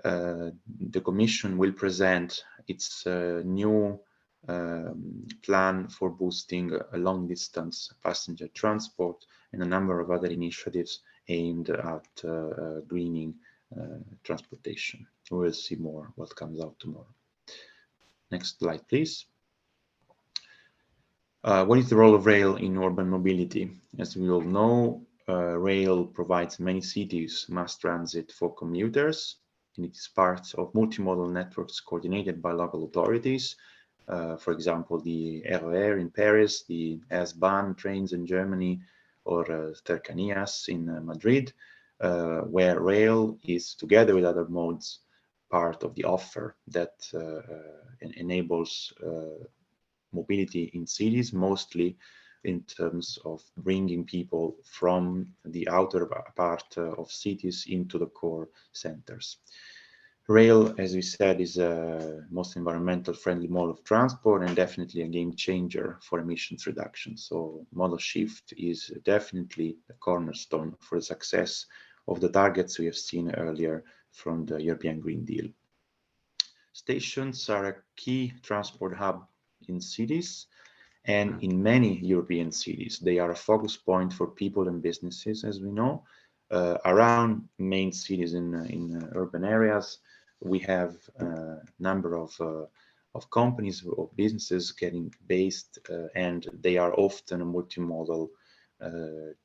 the Commission will present its new plan for boosting long distance passenger transport and a number of other initiatives aimed at greening transportation. We'll see more what comes out tomorrow. Next slide, please. What is the role of rail in urban mobility? As we all know, rail provides many cities mass transit for commuters, and it is part of multimodal networks coordinated by local authorities. For example, the RER in Paris, the S-Bahn trains in Germany, or Cercanías in Madrid, where rail is, together with other modes, part of the offer that enables mobility in cities, mostly in terms of bringing people from the outer part of cities into the core centers. Rail, as we said, is a most environmental friendly mode of transport and definitely a game changer for emissions reduction. So modal shift is definitely the cornerstone for the success of the targets we have seen earlier from the European Green Deal. Stations are a key transport hub in cities, and in many European cities, they are a focus point for people and businesses, as we know. Around main cities in urban areas, we have a number of companies or businesses getting based, and they are often a multimodal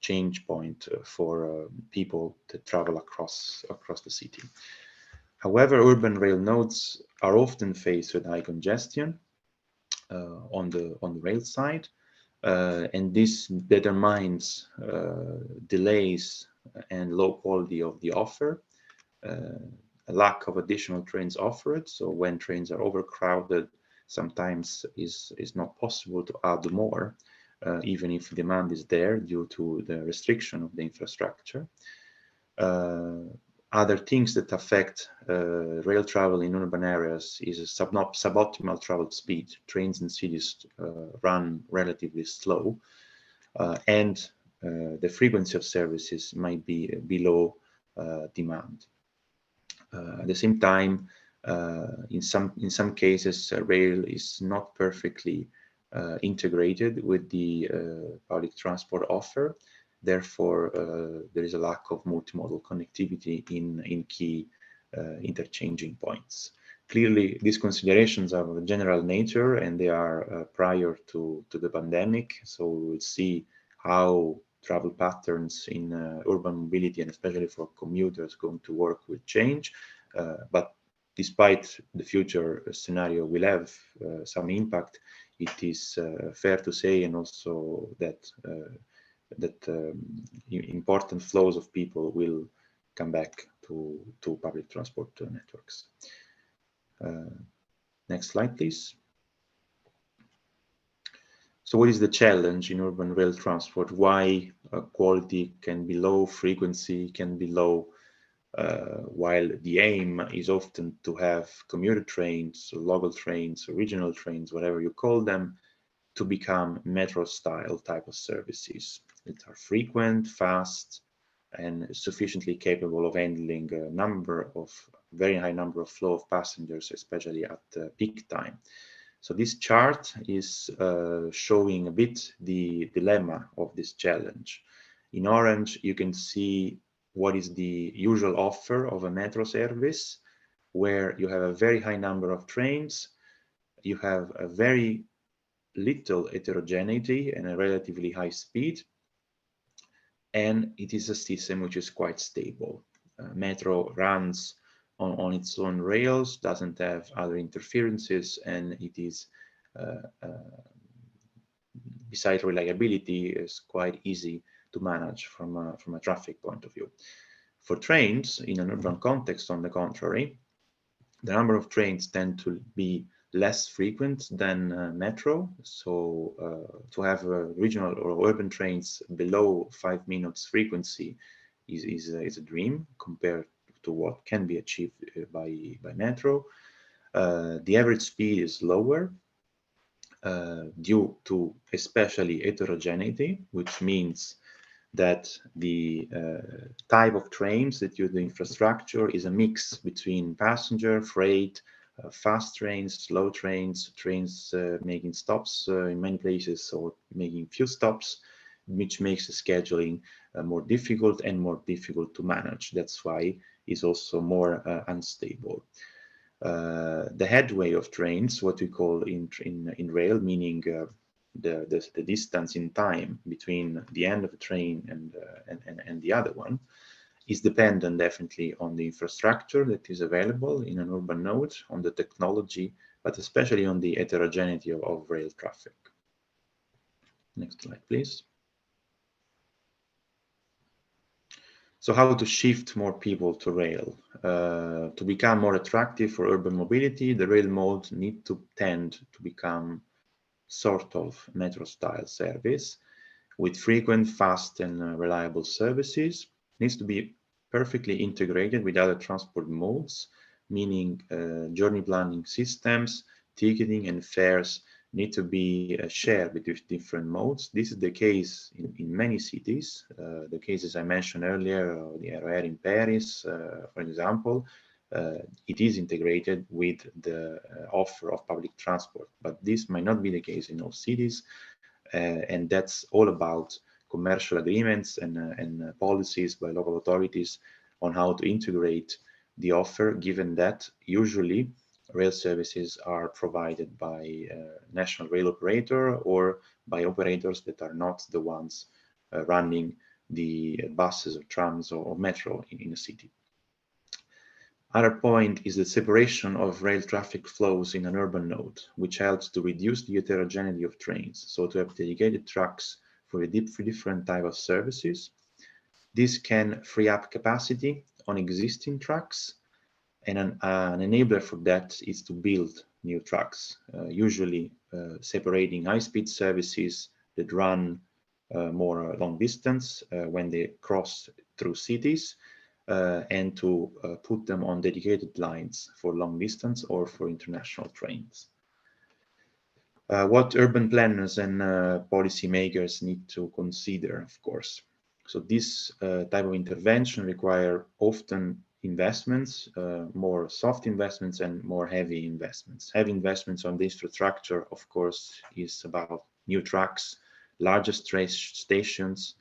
change point for people to travel across the city. However, urban rail nodes are often faced with high congestion on the rail side, and this determines delays and low quality of the offer, a lack of additional trains offered. So when trains are overcrowded, sometimes is not possible to add more, even if demand is there due to the restriction of the infrastructure. Other things that affect rail travel in urban areas is suboptimal travel speed. Trains in cities run relatively slow, and the frequency of services might be below demand. At the same time, in some cases, rail is not perfectly integrated with the public transport offer. Therefore, there is a lack of multimodal connectivity in key interchanging points. Clearly, these considerations are of a general nature, and they are prior to the pandemic. So we will see how travel patterns in urban mobility, and especially for commuters going to work, will change. But despite the future scenario will have some impact, it is fair to say, and also that important flows of people will come back to public transport networks. Next slide, please. So what is the challenge in urban rail transport? Why quality can be low, frequency can be low, while the aim is often to have commuter trains, local trains, regional trains, whatever you call them, to become metro style type of services that are frequent, fast, and sufficiently capable of handling a very high number of flow of passengers, especially at peak time. So this chart is showing a bit the dilemma of this challenge. In orange, you can see what is the usual offer of a metro service, where you have a very high number of trains, you have a very little heterogeneity and a relatively high speed, and it is a system which is quite stable. Metro runs on its own rails, doesn't have other interferences, and it is, besides reliability, is quite easy to manage from a traffic point of view. For trains, in an urban context, on the contrary, the number of trains tend to be less frequent than metro. So to have regional or urban trains below 5 minutes frequency is a dream compared to what can be achieved by metro. The average speed is lower due to especially heterogeneity, which means that the type of trains that use the infrastructure is a mix between passenger, freight, fast trains, slow trains, trains making stops in many places or making few stops, which makes the scheduling more difficult and more difficult to manage. That's why it's also more unstable. The headway of trains, what we call in rail, meaning the distance in time between the end of the train and the other one, is dependent definitely on the infrastructure that is available in an urban node, on the technology, but especially on the heterogeneity of rail traffic. Next slide, please. So how to shift more people to rail? To become more attractive for urban mobility, the rail mode need to tend to become sort of metro style service with frequent, fast and reliable services. It needs to be perfectly integrated with other transport modes, meaning journey planning systems, ticketing and fares need to be shared with different modes. This is the case in many cities. The cases I mentioned earlier, the Ryanair in Paris, for example, it is integrated with the offer of public transport, but this might not be the case in all cities, and that's all about commercial agreements and policies by local authorities on how to integrate the offer, given that usually rail services are provided by national rail operator or by operators that are not the ones running the buses or trams or metro in a city. Other point is the separation of rail traffic flows in an urban node, which helps to reduce the heterogeneity of trains. So to have dedicated tracks for a different type of services. This can free up capacity on existing tracks, and an enabler for that is to build new tracks, usually separating high-speed services that run more long distance when they cross through cities, and to put them on dedicated lines for long distance or for international trains. What urban planners and policymakers need to consider, of course. So this type of intervention require often investments, more soft investments and more heavy investments. Heavy investments on the infrastructure, of course, is about new tracks, larger stations,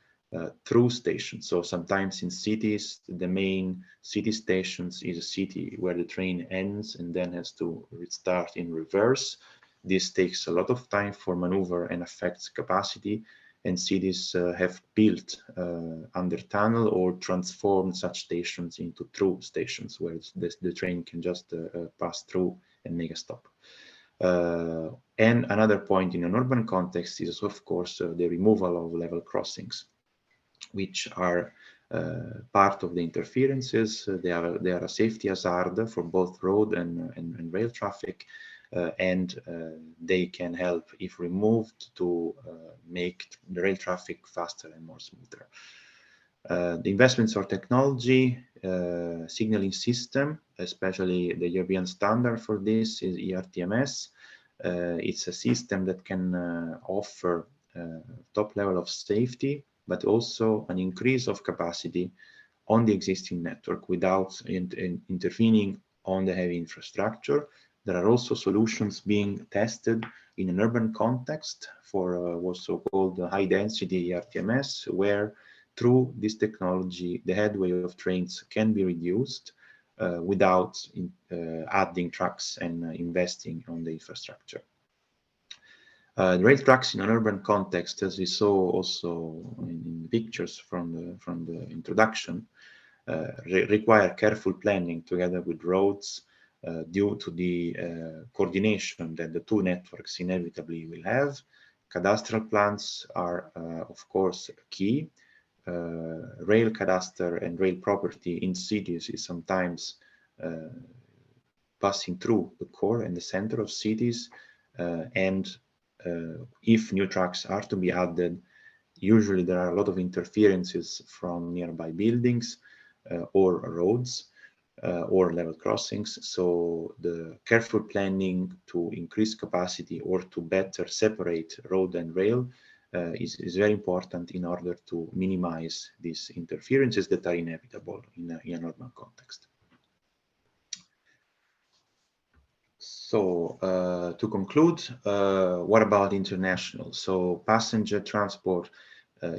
through stations. So sometimes in cities, the main city stations is a city where the train ends and then has to restart in reverse. This takes a lot of time for maneuver and affects capacity. And cities have built under tunnel or transformed such stations into through stations where the train can just pass through and make a stop. And another point in an urban context is, of course, the removal of level crossings, which are part of the interferences. They are a safety hazard for both road and rail traffic. And they can help, if removed, to make the rail traffic faster and more smoother. The investments or technology, signaling system, especially the European standard for this is ERTMS. It's a system that can offer top level of safety, but also an increase of capacity on the existing network without intervening on the heavy infrastructure. There are also solutions being tested in an urban context for what's so-called high-density ERTMS, where through this technology, the headway of trains can be reduced without adding tracks and investing on the infrastructure. The rail tracks in an urban context, as we saw also in pictures from the introduction, require careful planning together with roads, due to the coordination that the two networks inevitably will have. Cadastral plans are, of course, key. Rail cadastre and rail property in cities is sometimes passing through the core and the center of cities. And if new tracks are to be added, usually there are a lot of interferences from nearby buildings or roads. Or level crossings. So the careful planning to increase capacity or to better separate road and rail is very important in order to minimize these interferences that are inevitable in an urban context. So to conclude, what about international? So passenger transport,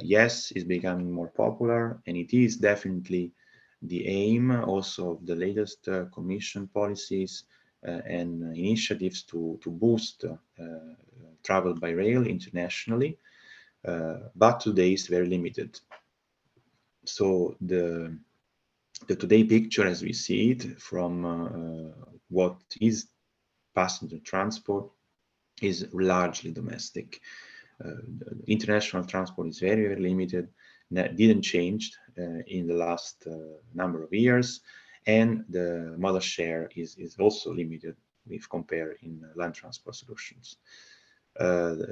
yes, is becoming more popular, and it is definitely the aim also of the latest Commission policies and initiatives to boost travel by rail internationally, but today is very limited. So the today picture as we see it from what is passenger transport is largely domestic. International transport is very, very limited, didn't change in the last number of years, and the modal share is also limited if compared in land transport solutions.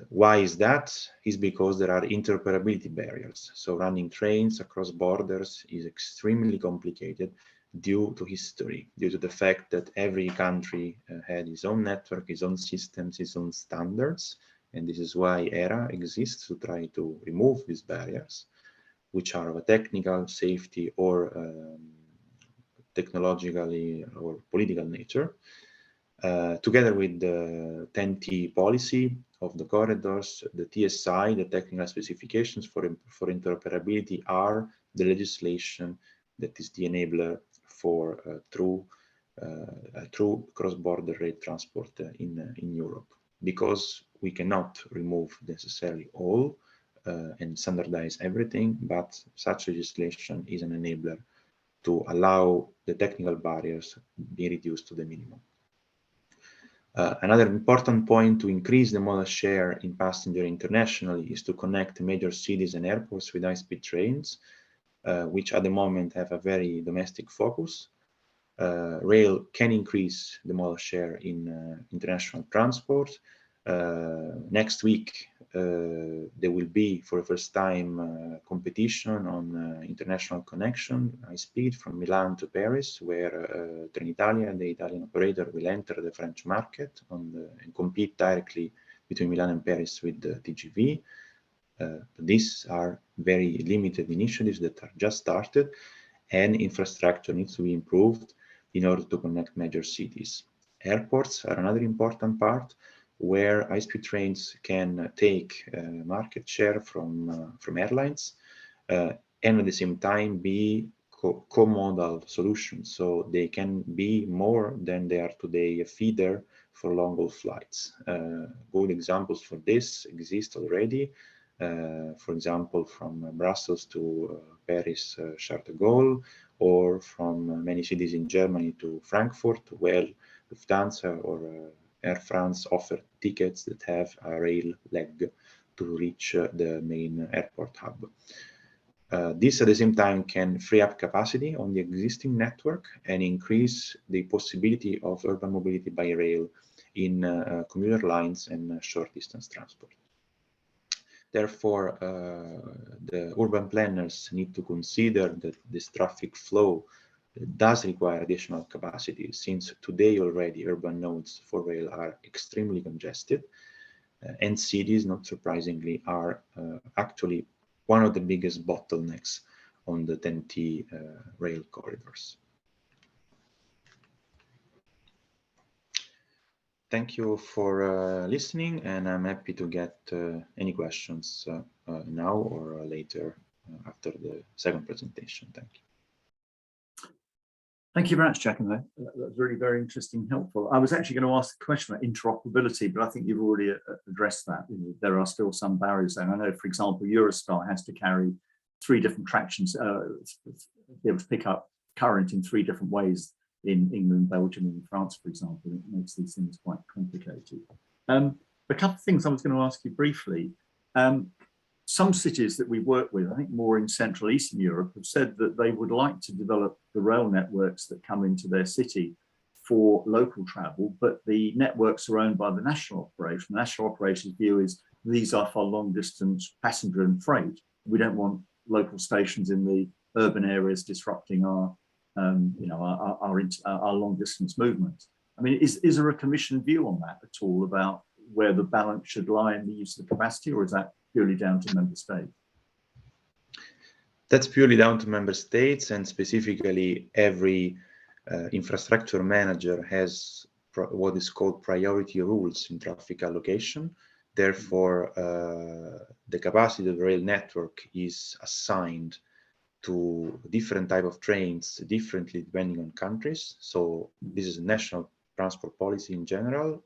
Why is that? Is because there are interoperability barriers. So running trains across borders is extremely complicated due to history, due to the fact that every country had its own network, its own systems, its own standards. And this is why ERA exists, to try to remove these barriers, which are of a technical, safety, or technologically or political nature. Together with the 10T policy of the corridors, the TSI, the technical specifications for interoperability, are the legislation that is the enabler for true cross-border rail transport in Europe, because we cannot remove necessarily all and standardize everything, but such legislation is an enabler to allow the technical barriers be reduced to the minimum. Another important point to increase the modal share in passenger internationally is to connect major cities and airports with high-speed trains, which at the moment have a very domestic focus. Rail can increase the modal share in international transport. Next week, there will be, for the first time, competition on international connection, high speed from Milan to Paris, where Trenitalia, the Italian operator, will enter the French market and compete directly between Milan and Paris with the TGV. These are very limited initiatives that are just started, and infrastructure needs to be improved in order to connect major cities. Airports are another important part where high-speed trains can take market share from airlines and at the same time be co-modal solutions, so they can be more than they are today a feeder for long-haul flights. Good examples for this exist already. For example, from Brussels to Paris Charles de Gaulle, or from many cities in Germany to Frankfurt, where Lufthansa or Air France offer tickets that have a rail leg to reach the main airport hub. This at the same time can free up capacity on the existing network and increase the possibility of urban mobility by rail in commuter lines and short distance transport. Therefore, the urban planners need to consider that this traffic flow does require additional capacity, since today already urban nodes for rail are extremely congested, and cities, not surprisingly, are actually one of the biggest bottlenecks on the TEN-T rail corridors. Thank you for listening, and I'm happy to get any questions now or later after the second presentation. Thank you. Thank you very much, Giacomo. That was really very interesting and helpful. I was actually going to ask a question about interoperability, but I think you've already addressed that. There are still some barriers there. I know, for example, Eurostar has to carry 3 different tractions, be able to pick up current in 3 different ways in England, Belgium, and France, for example. It makes these things quite complicated. A couple of things I was going to ask you briefly. Some cities that we work with, I think more in Central Eastern Europe, have said that they would like to develop the rail networks that come into their city for local travel, but the networks are owned by the national operation. The national operator's view is these are for long distance passenger and freight. We don't want local stations in the urban areas disrupting our long distance movements. I mean, is there a commission view on that at all, about where the balance should lie in the use of the capacity, or is that purely down to member states? That's purely down to member states, and specifically every infrastructure manager has what is called priority rules in traffic allocation. Therefore, the capacity of the rail network is assigned to different type of trains differently depending on countries. So this is a national transport policy in general.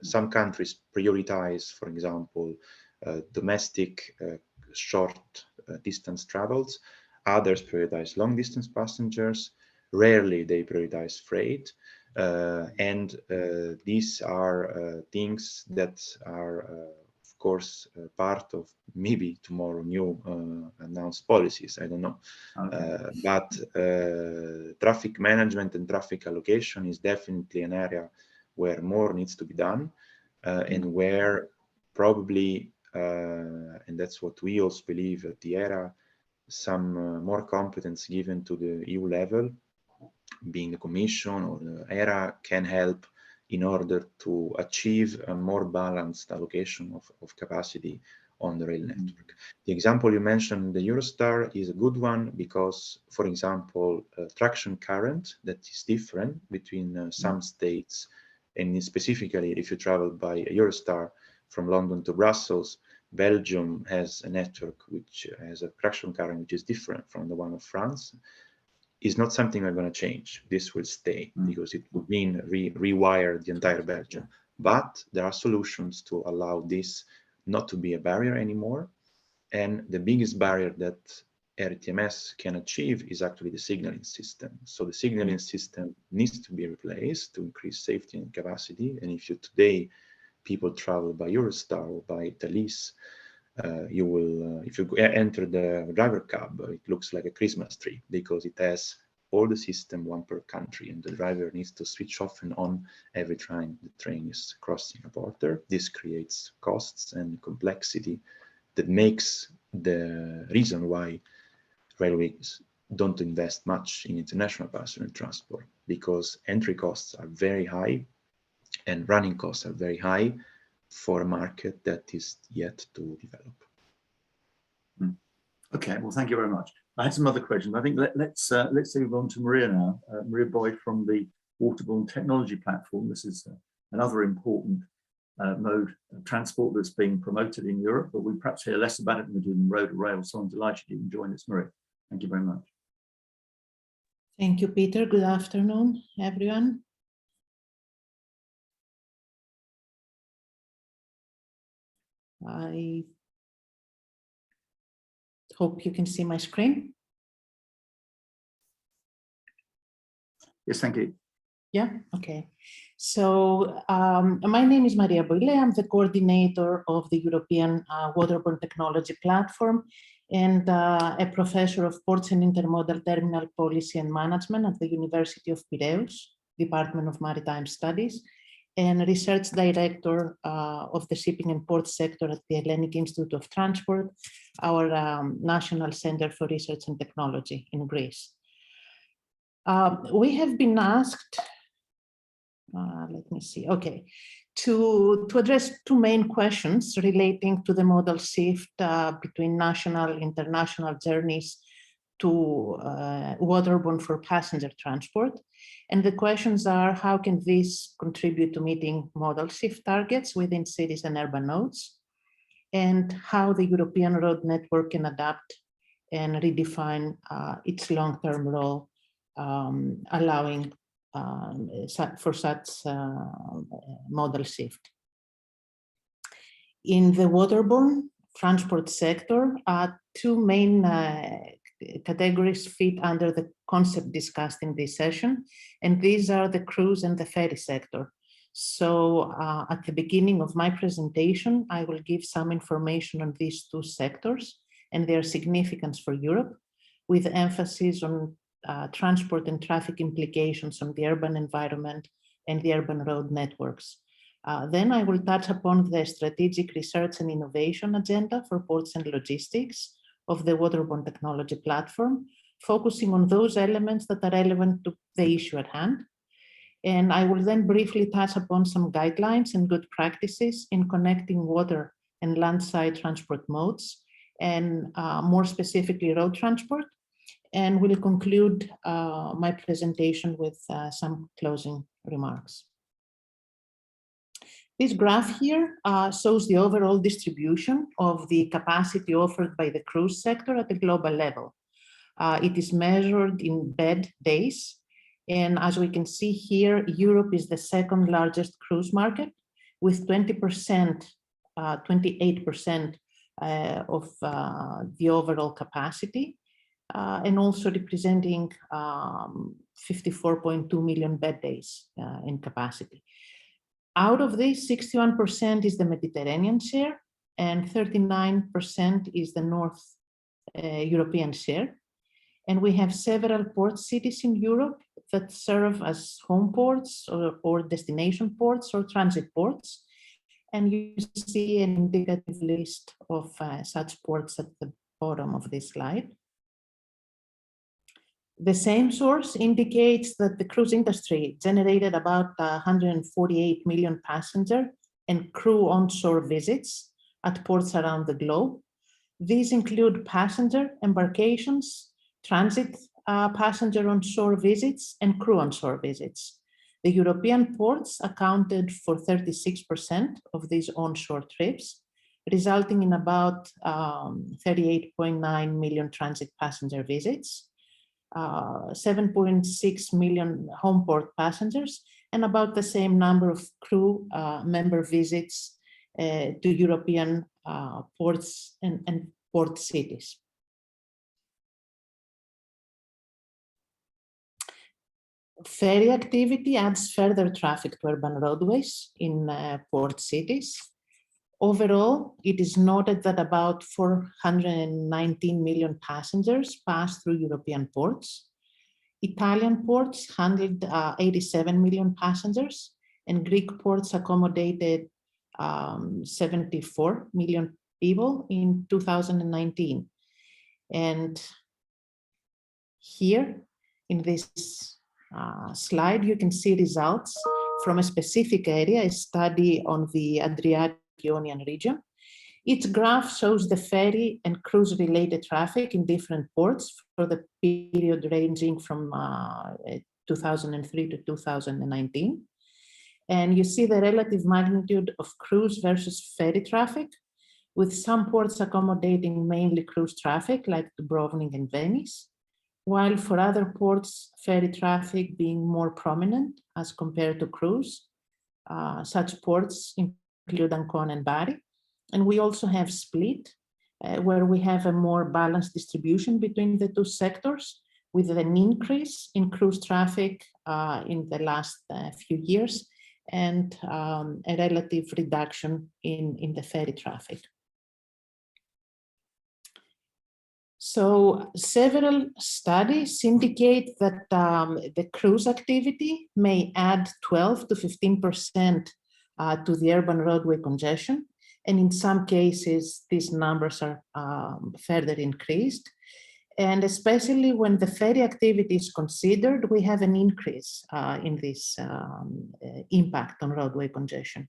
Some countries prioritize, for example, domestic short distance travels. Others prioritize long distance passengers. Rarely they prioritize freight. And these are things that are, of course, part of maybe tomorrow new announced policies. I don't know. Okay. But traffic management and traffic allocation is definitely an area where more needs to be done, and where probably, and that's what we also believe at the ERA, some more competence given to the EU level, being the Commission or the ERA, can help in order to achieve a more balanced allocation of capacity on the rail network. The example you mentioned, the Eurostar, is a good one because, for example, traction current that is different between some states, and specifically if you travel by a Eurostar from London to Brussels, Belgium has a network which has a traction current which is different from the one of France. Is not something we're going to change. This will stay because it would mean rewire the entire Belgium. But there are solutions to allow this not to be a barrier anymore. And the biggest barrier that RTMS can achieve is actually the signaling system. So the signaling system needs to be replaced to increase safety and capacity. And if you today people travel by Eurostar or by Thalys, you will, if you enter the driver cab, it looks like a Christmas tree because it has all the system, one per country, and the driver needs to switch off and on every time the train is crossing a border. This creates costs and complexity that makes the reason why railways don't invest much in international passenger transport, because entry costs are very high and running costs are very high for a market that is yet to develop. Okay, well, thank you very much. I had some other questions. I think let's move on to Maria now. Maria Boyd from the Waterborne Technology Platform. This is another important mode of transport that's being promoted in Europe, but we perhaps hear less about it than we do in road or rail. So I'm delighted you can join us, Maria. Thank you very much. Thank you, Peter. Good afternoon, everyone. I hope you can see my screen. Yes, thank you. Yeah, okay. So my name is Maria Boyle. I'm the coordinator of the European Waterborne Technology Platform and a professor of ports and intermodal terminal policy and management at the University of Piraeus, Department of Maritime Studies, and research director of the shipping and port sector at the Hellenic Institute of Transport, our National Center for Research and Technology in Greece. We have been asked, let me see, okay, to address two main questions relating to the modal shift between national, international journeys to waterborne for passenger transport. And the questions are, how can this contribute to meeting modal shift targets within cities and urban nodes? And how the European road network can adapt and redefine its long-term role, allowing for such modal shift. In the waterborne transport sector, two main categories fit under the concept discussed in this session, and these are the cruise and the ferry sector. So at the beginning of my presentation, I will give some information on these two sectors and their significance for Europe, with emphasis on transport and traffic implications on the urban environment and the urban road networks. Then I will touch upon the strategic research and innovation agenda for ports and logistics of the Waterborne Technology Platform, focusing on those elements that are relevant to the issue at hand. And I will then briefly touch upon some guidelines and good practices in connecting water and landside transport modes, and more specifically road transport. And we'll conclude my presentation with some closing remarks. This graph here shows the overall distribution of the capacity offered by the cruise sector at the global level. It is measured in bed days. And as we can see here, Europe is the second largest cruise market with 20%, 28% of the overall capacity, and also representing 54.2 million bed days in capacity. Out of this, 61% is the Mediterranean share and 39% is the North European share. And we have several port cities in Europe that serve as home ports or destination ports or transit ports. And you see an indicative list of such ports at the bottom of this slide. The same source indicates that the cruise industry generated about 148 million passenger and crew onshore visits at ports around the globe. These include passenger embarkations, transit passenger onshore visits, and crew onshore visits. The European ports accounted for 36% of these onshore trips, resulting in about 38.9 million transit passenger visits, 7.6 million home port passengers, and about the same number of crew member visits to European ports and port cities. Ferry activity adds further traffic to urban roadways in port cities. Overall, it is noted that about 419 million passengers pass through European ports. Italian ports handled 87 million passengers, and Greek ports accommodated 74 million people in 2019. And here in this slide, you can see results from a specific area, a study on the Adriatic Ionian region. Each graph shows the ferry and cruise-related traffic in different ports for the period ranging from 2003 to 2019. And you see the relative magnitude of cruise versus ferry traffic, with some ports accommodating mainly cruise traffic like Dubrovnik and Venice, while for other ports, ferry traffic being more prominent as compared to cruise. Such ports include Ancona and Bari. And we also have Split, where we have a more balanced distribution between the two sectors, with an increase in cruise traffic in the last few years, and a relative reduction in the ferry traffic. So several studies indicate that the cruise activity may add 12 to 15% to the urban roadway congestion. And in some cases, these numbers are further increased. And especially when the ferry activity is considered, we have an increase in this impact on roadway congestion.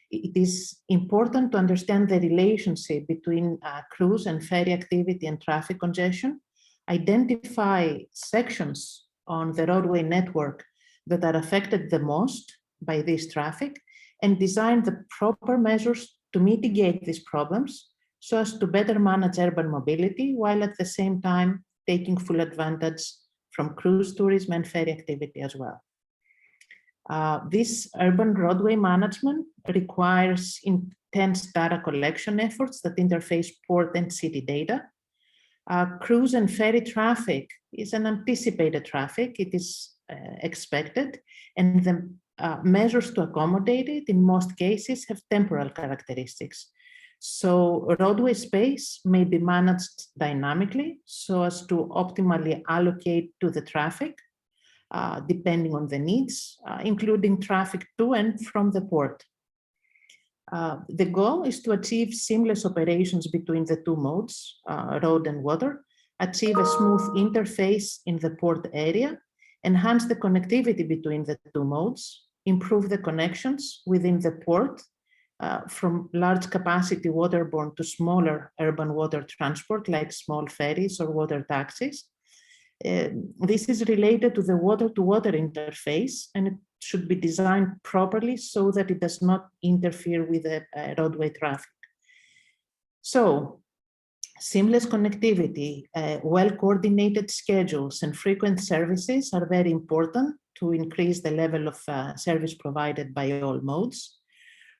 It is important to understand the relationship between cruise and ferry activity and traffic congestion, identify sections on the roadway network that are affected the most by this traffic, and design the proper measures to mitigate these problems so as to better manage urban mobility, while at the same time taking full advantage from cruise tourism and ferry activity as well. This urban roadway management requires intense data collection efforts that interface port and city data. Cruise and ferry traffic is an anticipated traffic. It is expected, and the measures to accommodate it in most cases have temporal characteristics. So roadway space may be managed dynamically so as to optimally allocate to the traffic, depending on the needs, including traffic to and from the port. The goal is to achieve seamless operations between the two modes, road and water, achieve a smooth interface in the port area, enhance the connectivity between the two modes, improve the connections within the port, from large capacity waterborne to smaller urban water transport like small ferries or water taxis. This is related to the water-to-water interface, and it should be designed properly so that it does not interfere with the roadway traffic. So, seamless connectivity, well-coordinated schedules, and frequent services are very important to increase the level of service provided by all modes.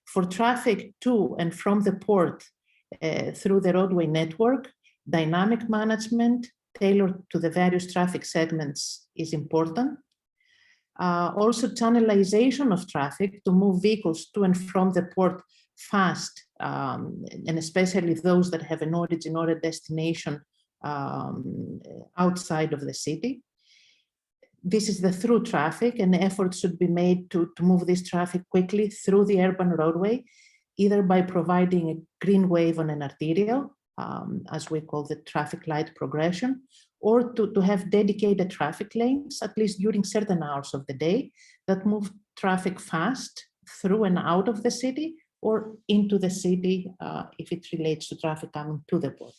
For traffic to and from the port through the roadway network, dynamic management tailored to the various traffic segments is important. Also, channelization of traffic to move vehicles to and from the port fast, and especially those that have an origin or a destination outside of the city. This is the through traffic, and efforts should be made to move this traffic quickly through the urban roadway, either by providing a green wave on an arterial, as we call the traffic light progression, or to have dedicated traffic lanes, at least during certain hours of the day, that move traffic fast through and out of the city or into the city if it relates to traffic coming to the port.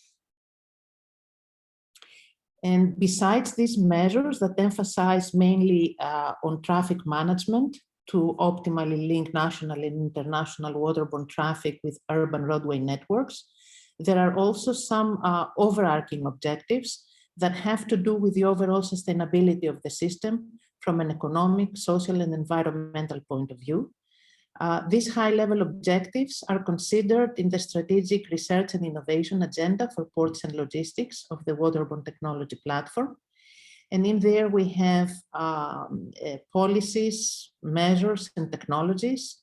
And besides these measures that emphasize mainly on traffic management to optimally link national and international waterborne traffic with urban roadway networks, there are also some overarching objectives that have to do with the overall sustainability of the system from an economic, social, and environmental point of view. These high-level objectives are considered in the Strategic Research and Innovation Agenda for Ports and Logistics of the Waterborne Technology Platform. And in there we have policies, measures, and technologies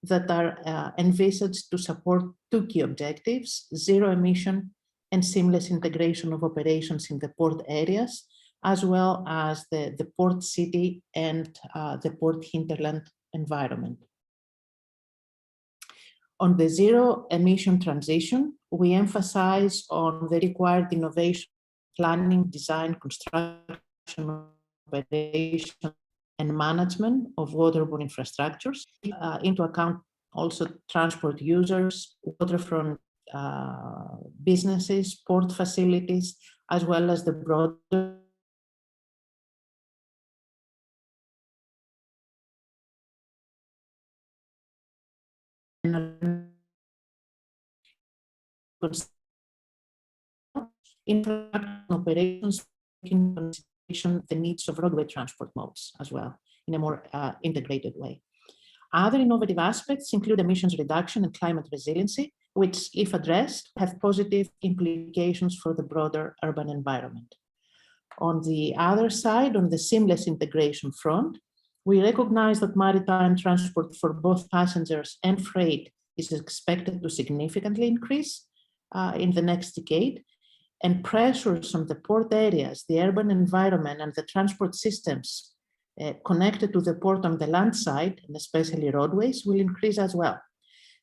that are envisaged to support two key objectives: zero emission and seamless integration of operations in the port areas, as well as the port city and the port hinterland environment. On the zero emission transition, we emphasize on the required innovation, planning, design, construction, operation, and management of waterborne infrastructures, into account also transport users, waterfront businesses, port facilities, as well as the broader operations, taking into consideration the needs of roadway transport modes as well in a more integrated way. Other innovative aspects include emissions reduction and climate resiliency, which, if addressed, have positive implications for the broader urban environment. On the other side, on the seamless integration front, we recognize that maritime transport for both passengers and freight is expected to significantly increase in the next decade, and pressures on the port areas, the urban environment, and the transport systems connected to the port on the land side, and especially roadways, will increase as well.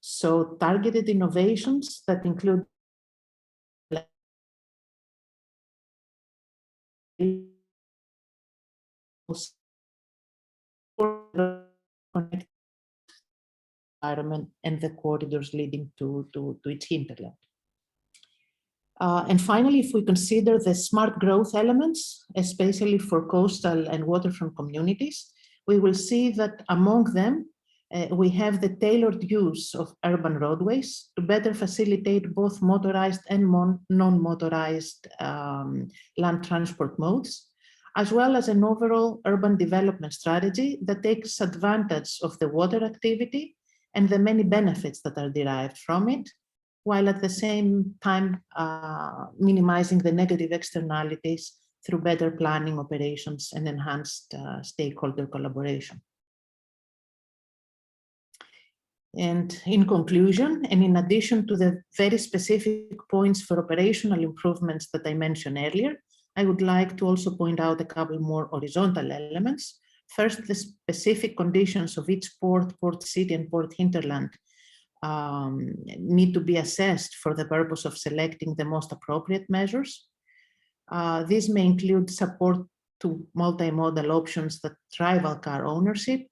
So targeted innovations that include environment and the corridors leading to its hinterland. And finally, if we consider the smart growth elements, especially for coastal and waterfront communities, we will see that among them, we have the tailored use of urban roadways to better facilitate both motorized and non-motorized land transport modes, as well as an overall urban development strategy that takes advantage of the water activity and the many benefits that are derived from it, while at the same time minimizing the negative externalities through better planning operations and enhanced stakeholder collaboration. And in conclusion, and in addition to the very specific points for operational improvements that I mentioned earlier, I would like to also point out a couple more horizontal elements. First, the specific conditions of each port, port city, and port hinterland need to be assessed for the purpose of selecting the most appropriate measures. These may include support to multimodal options that rival car ownership,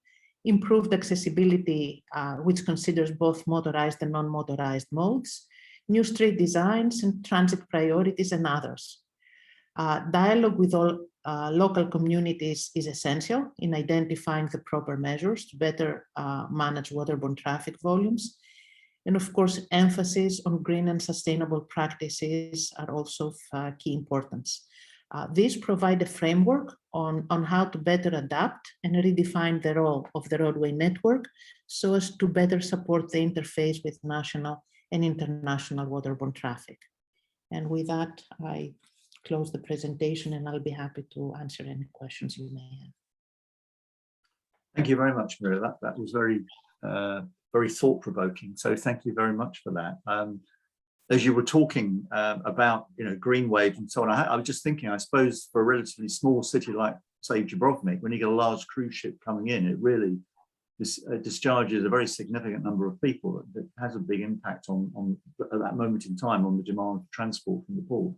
improved accessibility, which considers both motorized and non-motorized modes, new street designs and transit priorities, and others. Dialogue with all local communities is essential in identifying the proper measures to better manage waterborne traffic volumes. And of course, emphasis on green and sustainable practices are also of key importance. These provide a framework on how to better adapt and redefine the role of the roadway network so as to better support the interface with national and international waterborne traffic. And with that, I close the presentation and I'll be happy to answer any questions you may have. Thank you very much, Mira. That was very, very thought-provoking. So thank you very much for that. As you were talking about, green waves and so on, I was just thinking, I suppose for a relatively small city like, say, Dubrovnik, when you get a large cruise ship coming in, it really discharges a very significant number of people. That has a big impact on at that moment in time on the demand for transport from the port.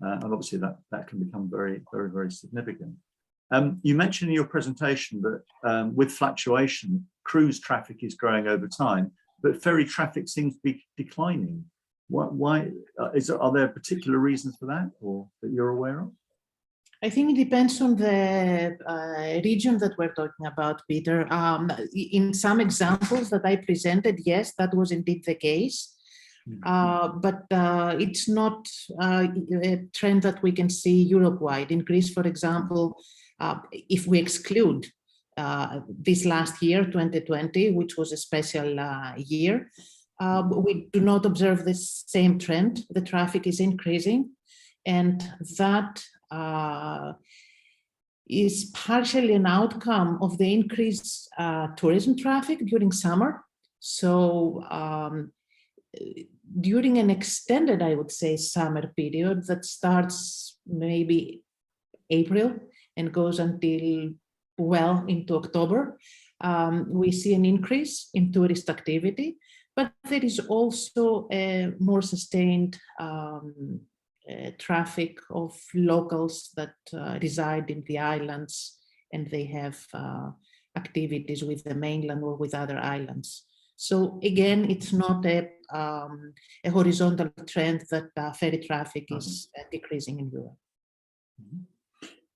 And obviously that can become very, very, very significant. You mentioned in your presentation that with fluctuation, cruise traffic is growing over time, but ferry traffic seems to be declining. Why are there particular reasons for that, or that you're aware of? I think it depends on the region that we're talking about, Peter. In some examples that I presented, yes, that was indeed the case. But it's not a trend that we can see Europe-wide. In Greece, for example, if we exclude this last year, 2020, which was a special year, we do not observe the same trend. The traffic is increasing, and that is partially an outcome of the increased tourism traffic during summer. So during an extended, I would say, summer period that starts maybe April and goes until well into October, we see an increase in tourist activity, but there is also a more sustained traffic of locals that reside in the islands, and they have activities with the mainland or with other islands. So again, it's not a horizontal trend that ferry traffic is decreasing in Europe.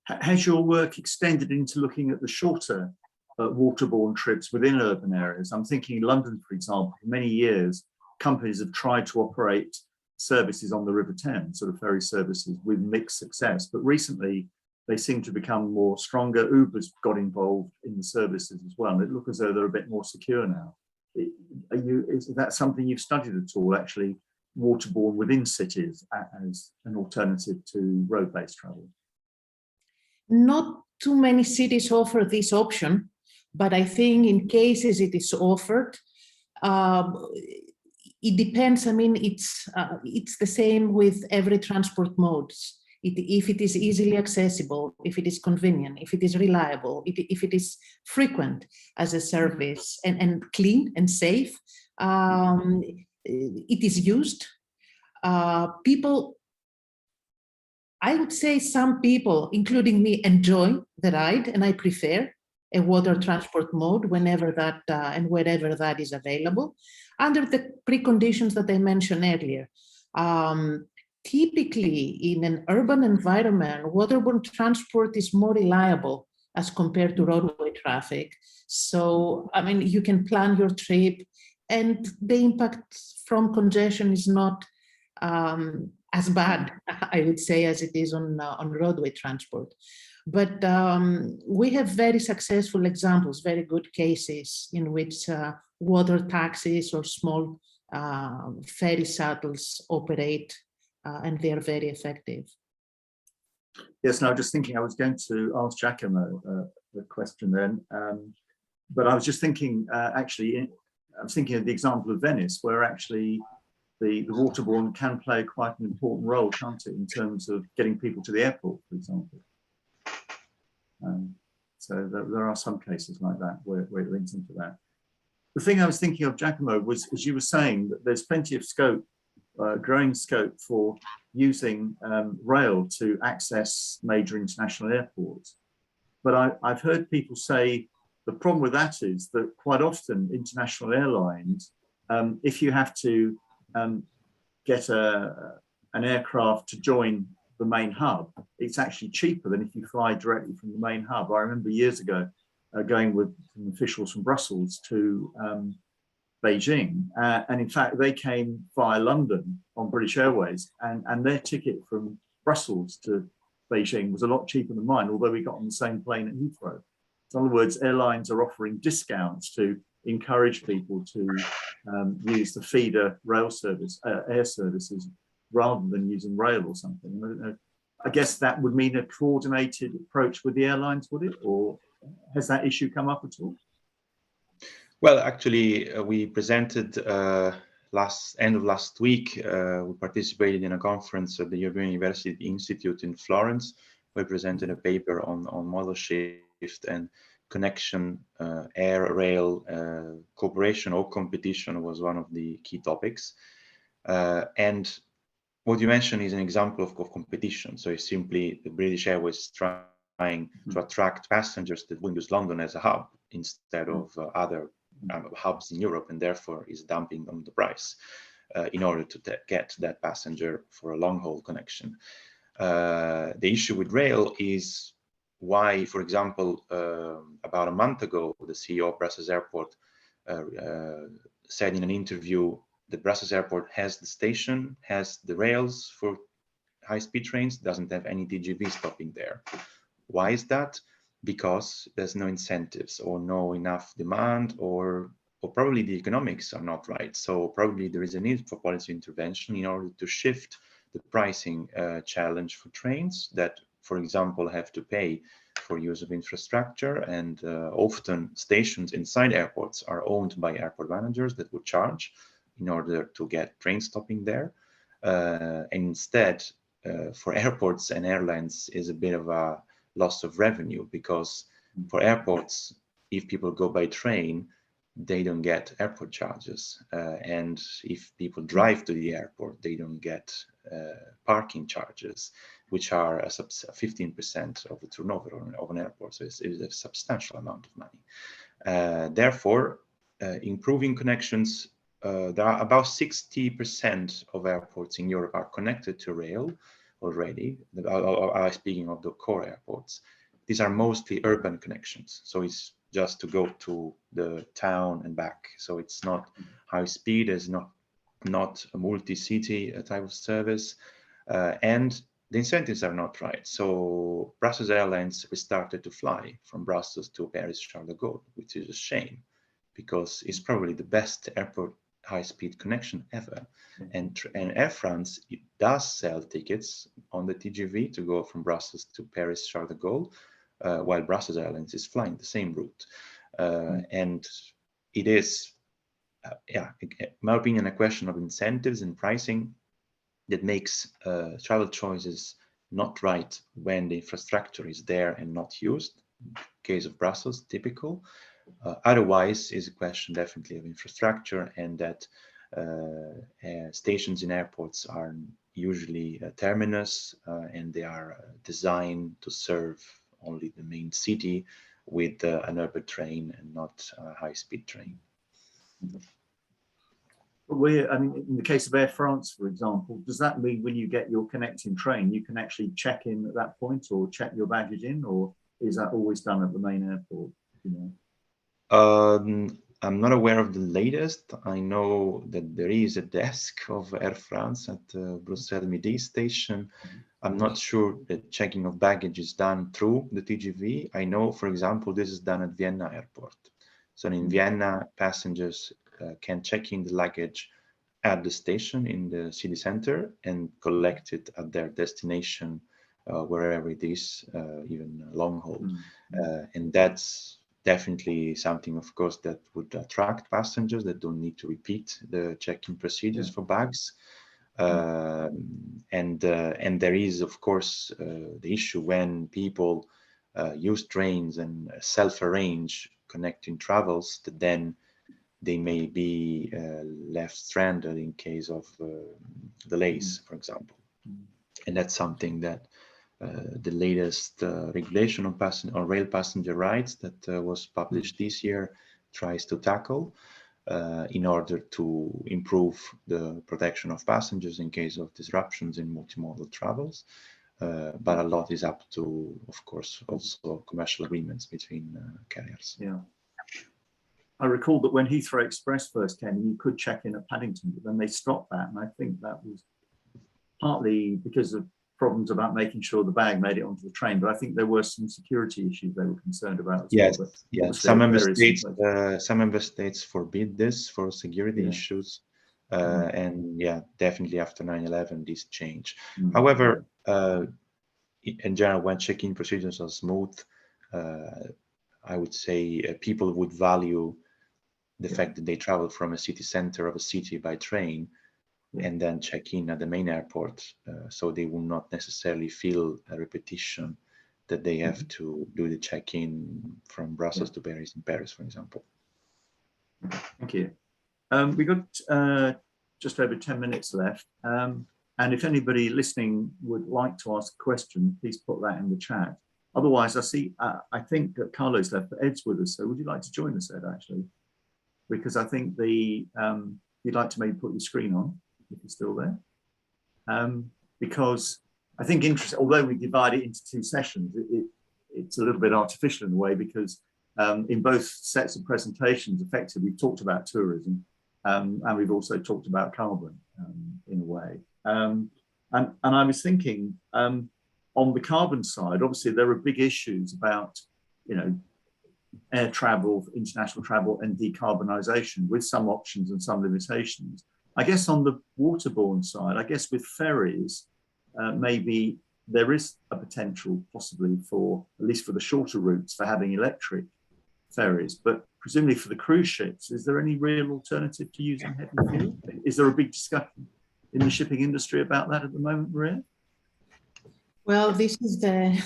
Has your work extended into looking at the shorter waterborne trips within urban areas? I'm thinking London, for example, for many years, companies have tried to operate services on the River Thames, sort of ferry services, with mixed success. But recently, they seem to become more stronger. Uber's got involved in the services as well, and it looks as though they're a bit more secure now. Is that something you've studied at all, actually, waterborne within cities as an alternative to road-based travel? Not too many cities offer this option, but I think in cases it is offered, it depends. I mean, it's the same with every transport modes. If it is easily accessible, if it is convenient, if it is reliable, if it is frequent as a service and clean and safe, it is used. People, I would say some people, including me, enjoy the ride, and I prefer a water transport mode whenever that and wherever that is available, under the preconditions that I mentioned earlier. Typically, in an urban environment, waterborne transport is more reliable as compared to roadway traffic. So, I mean, you can plan your trip, and the impact from congestion is not as bad, I would say, as it is on roadway transport. But we have very successful examples, very good cases in which water taxis or small ferry shuttles operate, and they are very effective. Yes, no, I'm just thinking I was going to ask Giacomo the question then, but I was just thinking, actually, I was thinking of the example of Venice, where actually the waterborne can play quite an important role, can't it, in terms of getting people to the airport, for example. So there are some cases like that where it links into that. The thing I was thinking of, Giacomo, was, as you were saying, that there's plenty of scope, growing scope for using rail to access major international airports. But I've heard people say the problem with that is that quite often international airlines, if you have to get an aircraft to join the main hub, it's actually cheaper than if you fly directly from the main hub. I remember years ago going with some officials from Brussels to Beijing, and in fact they came via London on British Airways, and their ticket from Brussels to Beijing was a lot cheaper than mine, although we got on the same plane at Heathrow. So in other words, airlines are offering discounts to encourage people to use the feeder rail service, air services, rather than using rail or something. I don't know. I guess that would mean a coordinated approach with the airlines, would it? Or has that issue come up at all? Well, actually, we presented end of last week. We participated in a conference at the European University Institute in Florence. We presented a paper on modal shift and connection, air, rail, cooperation or competition was one of the key topics. And what you mentioned is an example of competition. So it's simply the British Airways trying to attract passengers that will use London as a hub instead of other hubs in Europe, and therefore is dumping on the price in order to get that passenger for a long-haul connection. The issue with rail is why, for example, about a month ago, the CEO of Brussels Airport said in an interview that Brussels Airport has the station, has the rails for high-speed trains, doesn't have any TGV stopping there. Why is that? Because there's no incentives or no enough demand, or probably the economics are not right. So probably there is a need for policy intervention in order to shift the pricing challenge for trains that, for example, have to pay for use of infrastructure, and often stations inside airports are owned by airport managers that would charge in order to get train stopping there. And instead, for airports and airlines is a bit of a loss of revenue, because for airports, if people go by train, they don't get airport charges. And if people drive to the airport, they don't get parking charges, which are 15% of the turnover of an airport. So it's a substantial amount of money. Therefore, improving connections. There are about 60% of airports in Europe are connected to rail already. I'm speaking of the core airports. These are mostly urban connections. So it's just to go to the town and back. So it's not high speed, it's not a multi-city type of service. And the incentives are not right. So Brussels Airlines started to fly from Brussels to Paris Charles de Gaulle, which is a shame because it's probably the best airport high-speed connection ever. And Air France does sell tickets on the TGV to go from Brussels to Paris Charles de Gaulle, while Brussels Airlines is flying the same route. And it is, in my opinion, a question of incentives and pricing that makes travel choices not right when the infrastructure is there and not used. In the case of Brussels, typical. Otherwise, is a question definitely of infrastructure, and that stations in airports are usually a terminus, and they are designed to serve only the main city with an urban train and not a high-speed train. I mean, in the case of Air France, for example, does that mean when you get your connecting train, you can actually check in at that point or check your baggage in, or is that always done at the main airport? You know? I'm not aware of the latest. I know that there is a desk of Air France at the Bruxelles Midi station. I'm not sure that checking of baggage is done through the TGV. I know, for example, this is done at Vienna airport. So in Vienna, passengers can check in the luggage at the station in the city center and collect it at their destination, wherever it is, even long haul. And that's definitely something, of course, that would attract passengers that don't need to repeat the check-in procedures for bags. And there is, of course, the issue when people use trains and self-arrange connecting travels, that then they may be left stranded in case of delays, for example. And that's something that the latest regulation on rail passenger rights that was published this year tries to tackle in order to improve the protection of passengers in case of disruptions in multimodal travels. But a lot is up to, of course, also commercial agreements between carriers. Yeah. I recall that when Heathrow Express first came, you could check in at Paddington, but then they stopped that. And I think that was partly because of problems about making sure the bag made it onto the train. But I think there were some security issues they were concerned about as yes, well. Yes. Some member states forbid this for security issues. And yeah, definitely after 9/11, this changed. However, in general, when check-in procedures are smooth, I would say people would value the fact that they travel from a city center of a city by train and then check in at the main airport. So they will not necessarily feel a repetition that they have to do the check-in from Brussels to Paris in Paris, for example. Thank you. We got just over 10 minutes left. And if anybody listening would like to ask a question, please put that in the chat. Otherwise, I see, I think that Carlo's left, but Ed's with us. So would you like to join us, Ed, actually? Because I think you'd like to maybe put your screen on, if you're still there. Because I think, although we divide it into two sessions, it's a little bit artificial in a way, because in both sets of presentations, effectively, we've talked about tourism, and we've also talked about carbon in a way. And I was thinking, on the carbon side, obviously there are big issues about, air travel, international travel, and decarbonisation, with some options and some limitations. I guess on the waterborne side, I guess with ferries, maybe there is a potential possibly for, at least for the shorter routes, for having electric ferries, but presumably for the cruise ships, is there any real alternative to using heavy fuel? Is there a big discussion in the shipping industry about that at the moment, Maria? Well, this is the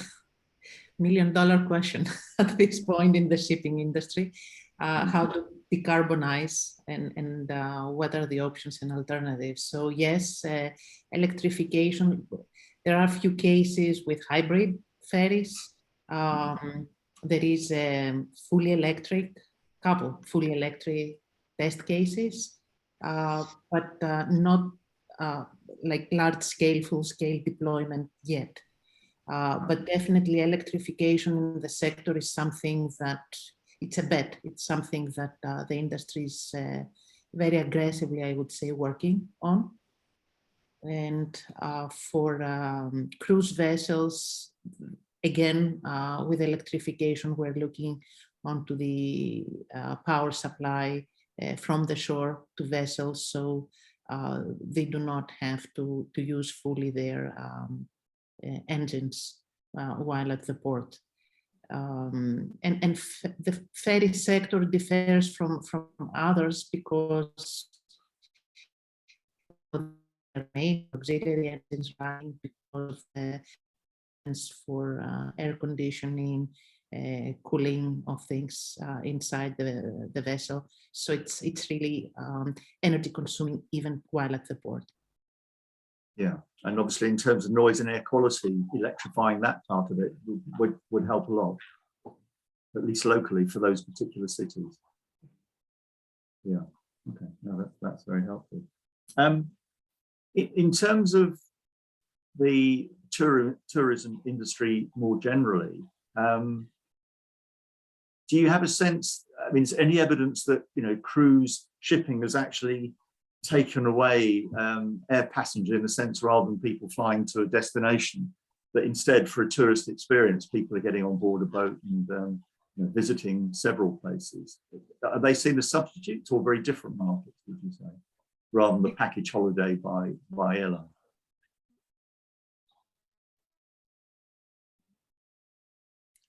million-dollar question at this point in the shipping industry, how to decarbonize and what are the options and alternatives. So yes, electrification, there are a few cases with hybrid ferries. There is a fully electric, couple fully electric test cases, but not like large-scale, full-scale deployment yet. But definitely electrification in the sector is something that it's a bet. It's something that the industry is very aggressively, I would say, working on. And for cruise vessels, again, with electrification, we're looking onto the power supply from the shore to vessels, so they do not have to use fully their engines while at the port. And the ferry sector differs from others because main auxiliary engines running because of the for air conditioning, cooling of things inside the vessel. So it's really energy consuming even while at the port. Yeah, and obviously in terms of noise and air quality, electrifying that part of it would help a lot, at least locally for those particular cities. Yeah, okay, no, that's very helpful. In terms of the tourism industry more generally, do you have a sense, I mean, is any evidence that, you know, cruise shipping has actually taken away air passenger in the sense rather than people flying to a destination, that instead for a tourist experience, people are getting on board a boat and you know, visiting several places? Are they seen as substitutes or very different markets, would you say, rather than the package holiday by airline?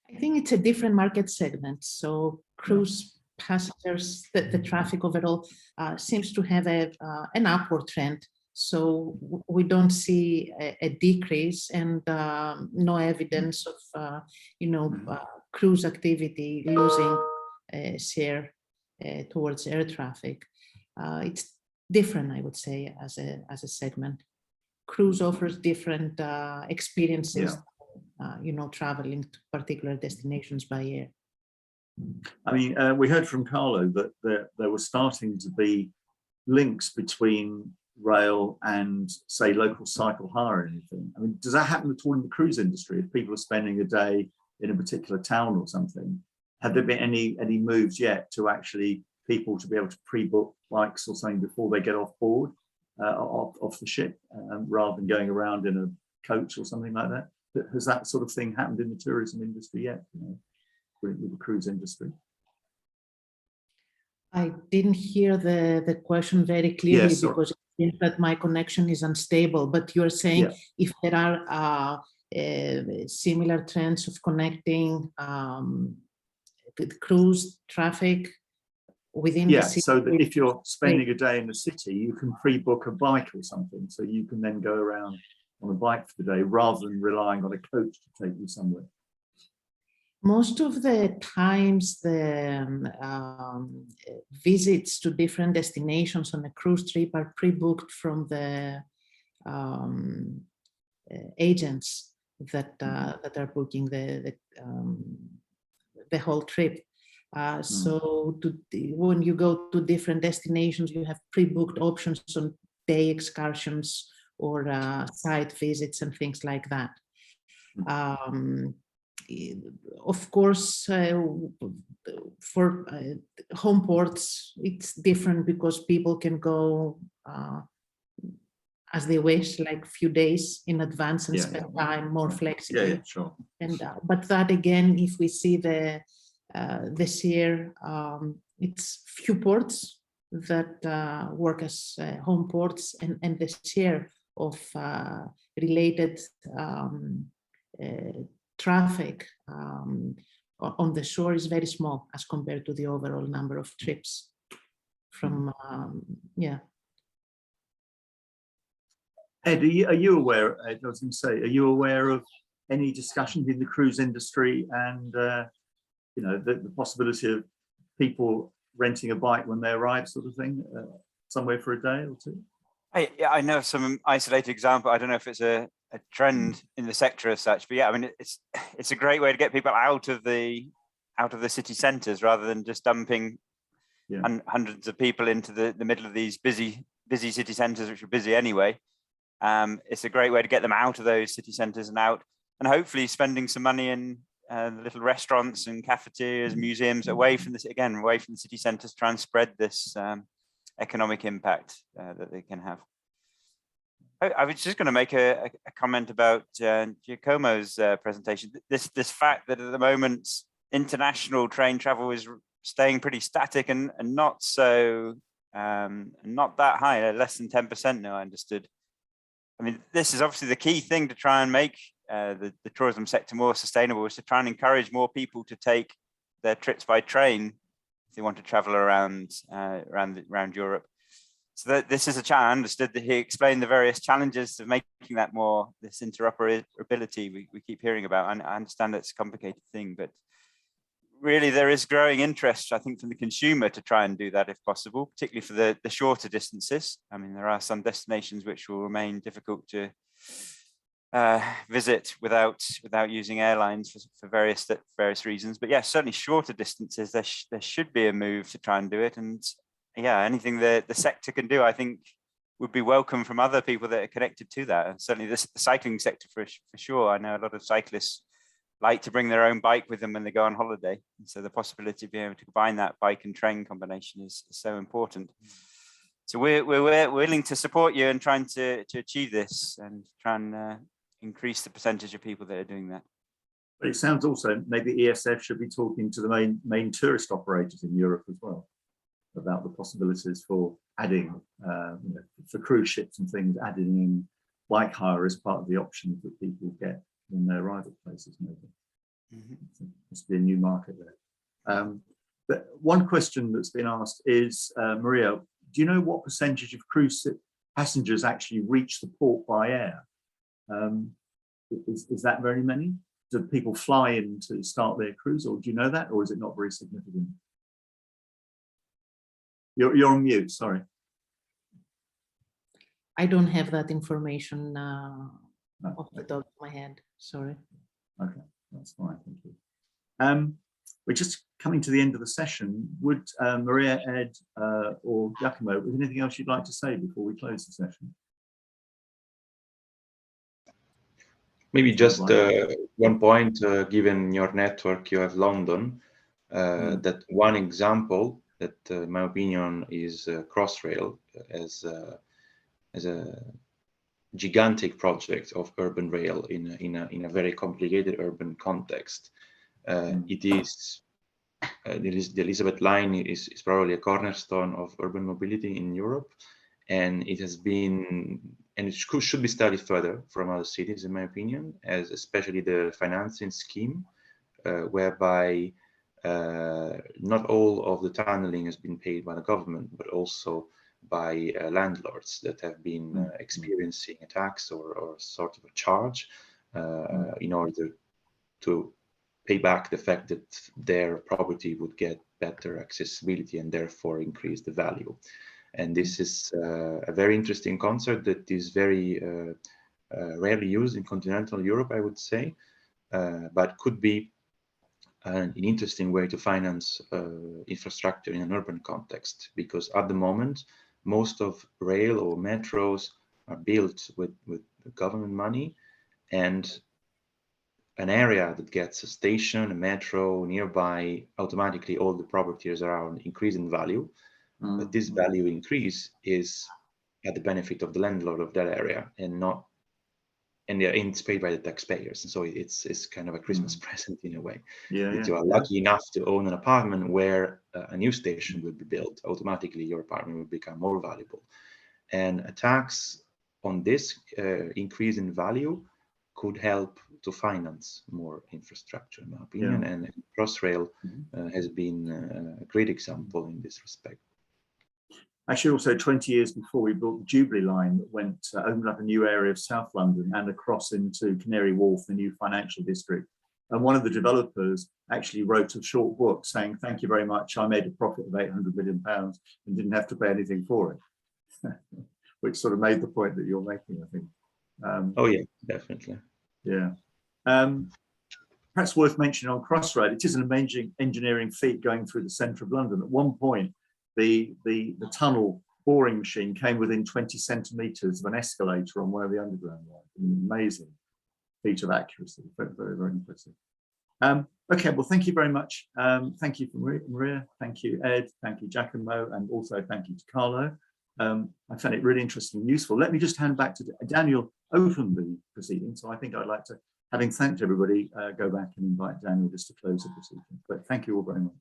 I think it's a different market segment. So cruise passengers, the traffic overall seems to have an upward trend. So we don't see a decrease, and no evidence of you know, cruise activity losing share towards air traffic. It's different, I would say, as a segment. Cruise offers different experiences. You know, traveling to particular destinations by air. I mean, we heard from Carlo that there were starting to be links between rail and, say, local cycle hire or anything. I mean, does that happen at all in the cruise industry? If people are spending a day in a particular town or something, have there been any moves yet to actually people to be able to pre-book bikes or something before they get off board, off the ship, rather than going around in a coach or something like that? Has that sort of thing happened in the tourism industry yet, you know, with the cruise industry? I didn't hear the question very clearly because it seems that my connection is unstable, but you're saying if there are similar trends of connecting the cruise traffic within the city. So that if you're spending a day in the city, you can pre-book a bike or something, so you can then go around on a bike for the day rather than relying on a coach to take you somewhere. Most of the times the visits to different destinations on a cruise trip are pre-booked from the agents that are booking the whole trip. So when you go to different destinations, you have pre-booked options on day excursions or site visits and things like that. Of course, for home ports, it's different because people can go as they wish, like a few days in advance and spend time more flexibly. Sure. And but that again, if we see this year, it's few ports that work as home ports, and the share of related traffic on the shore is very small as compared to the overall number of trips from Ed, are you aware, Ed, I was going to say, are you aware of any discussions in the cruise industry and you know, the possibility of people renting a bike when they arrive, sort of thing, somewhere for a day or two? I know of some isolated example. I don't know if it's a trend in the sector as such, but yeah, I mean, it's a great way to get people out of the city centres rather than just dumping hundreds of people into the middle of these busy city centres, which are busy anyway. It's a great way to get them out of those city centres and out, and hopefully spending some money in little restaurants and cafeterias, museums, away from the city centres, try and spread this economic impact that they can have. I was just going to make a comment about Giacomo's presentation. This fact that at the moment international train travel is staying pretty static and not so not that high, less than 10% now, I understood. I mean, this is obviously the key thing to try and make the tourism sector more sustainable, is to try and encourage more people to take their trips by train if they want to travel around Europe. So that this is a challenge. I understood that he explained the various challenges of making that more, this interoperability we keep hearing about. And I understand it's a complicated thing, but really there is growing interest, I think, from the consumer to try and do that if possible, particularly for the shorter distances. I mean, there are some destinations which will remain difficult to visit without using airlines for various reasons. But yes, certainly shorter distances, there should be a move to try and do it. And yeah, anything the sector can do, I think, would be welcome from other people that are connected to that. And certainly the cycling sector for sure. I know a lot of cyclists like to bring their own bike with them when they go on holiday. And so the possibility of being able to combine that bike and train combination is so important. So we're willing to support you in trying to achieve this and try and increase the percentage of people that are doing that. But it sounds also maybe ESF should be talking to the main tourist operators in Europe as well about the possibilities for adding, for cruise ships and things, adding in bike hire as part of the options that people get when they arrive at places, maybe. Mm-hmm. Must be a new market there. But one question that's been asked is, Maria, do you know what percentage of cruise passengers actually reach the port by air? Is that very many? Do people fly in to start their cruise, or do you know that, or is it not very significant? You're on mute, sorry. I don't have that information off the top of my head, sorry. Okay, that's fine, thank you. We're just coming to the end of the session. Would Maria, Ed, or Giacomo, is there anything else you'd like to say before we close the session? Maybe just one point, given your network, you have London, that one example that, in my opinion, is Crossrail as a gigantic project of urban rail in a very complicated urban context. It is the Elizabeth line is probably a cornerstone of urban mobility in Europe, and it has been, and it should be studied further from other cities, in my opinion, as especially the financing scheme, whereby not all of the tunneling has been paid by the government, but also by landlords that have been experiencing a tax or sort of a charge in order to pay back the fact that their property would get better accessibility and therefore increase the value. And this is a very interesting concept that is very rarely used in continental Europe, I would say, but could be an interesting way to finance infrastructure in an urban context, because at the moment, most of rail or metros are built with government money, and an area that gets a station, a metro nearby, automatically all the properties around increase in value. But this value increase is at the benefit of the landlord of that area, and not, and it's paid by the taxpayers. And so it's kind of a Christmas present in a way. If you are lucky enough to own an apartment where a new station will be built, automatically your apartment will become more valuable. And a tax on this increase in value could help to finance more infrastructure, in my opinion. And Crossrail has been a great example in this respect. Actually, also 20 years before, we built the Jubilee line that went opened up a new area of South London and across into Canary Wharf, the new financial district. And one of the developers actually wrote a short book saying, "Thank you very much. I made a profit of £800 million and didn't have to pay anything for it," which sort of made the point that you're making, I think. Oh yeah, definitely. Yeah. Perhaps worth mentioning on Crossroad, it is an amazing engineering feat going through the centre of London. At one point, the tunnel boring machine came within 20 centimeters of an escalator on where the underground was. Amazing feat of accuracy. Very, very, very impressive. Okay, well, thank you very much. Thank you, Maria. Thank you, Ed. Thank you, Giacomo, and also thank you to Carlo. I found it really interesting and useful. Let me just hand back to Daniel. Open the proceedings. So I think I'd like to, having thanked everybody, go back and invite Daniel just to close the proceedings. But thank you all very much.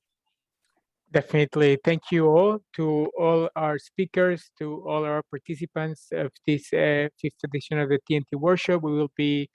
Definitely. Thank you all, to all our speakers, to all our participants of this 5th edition of the TNT workshop. We will be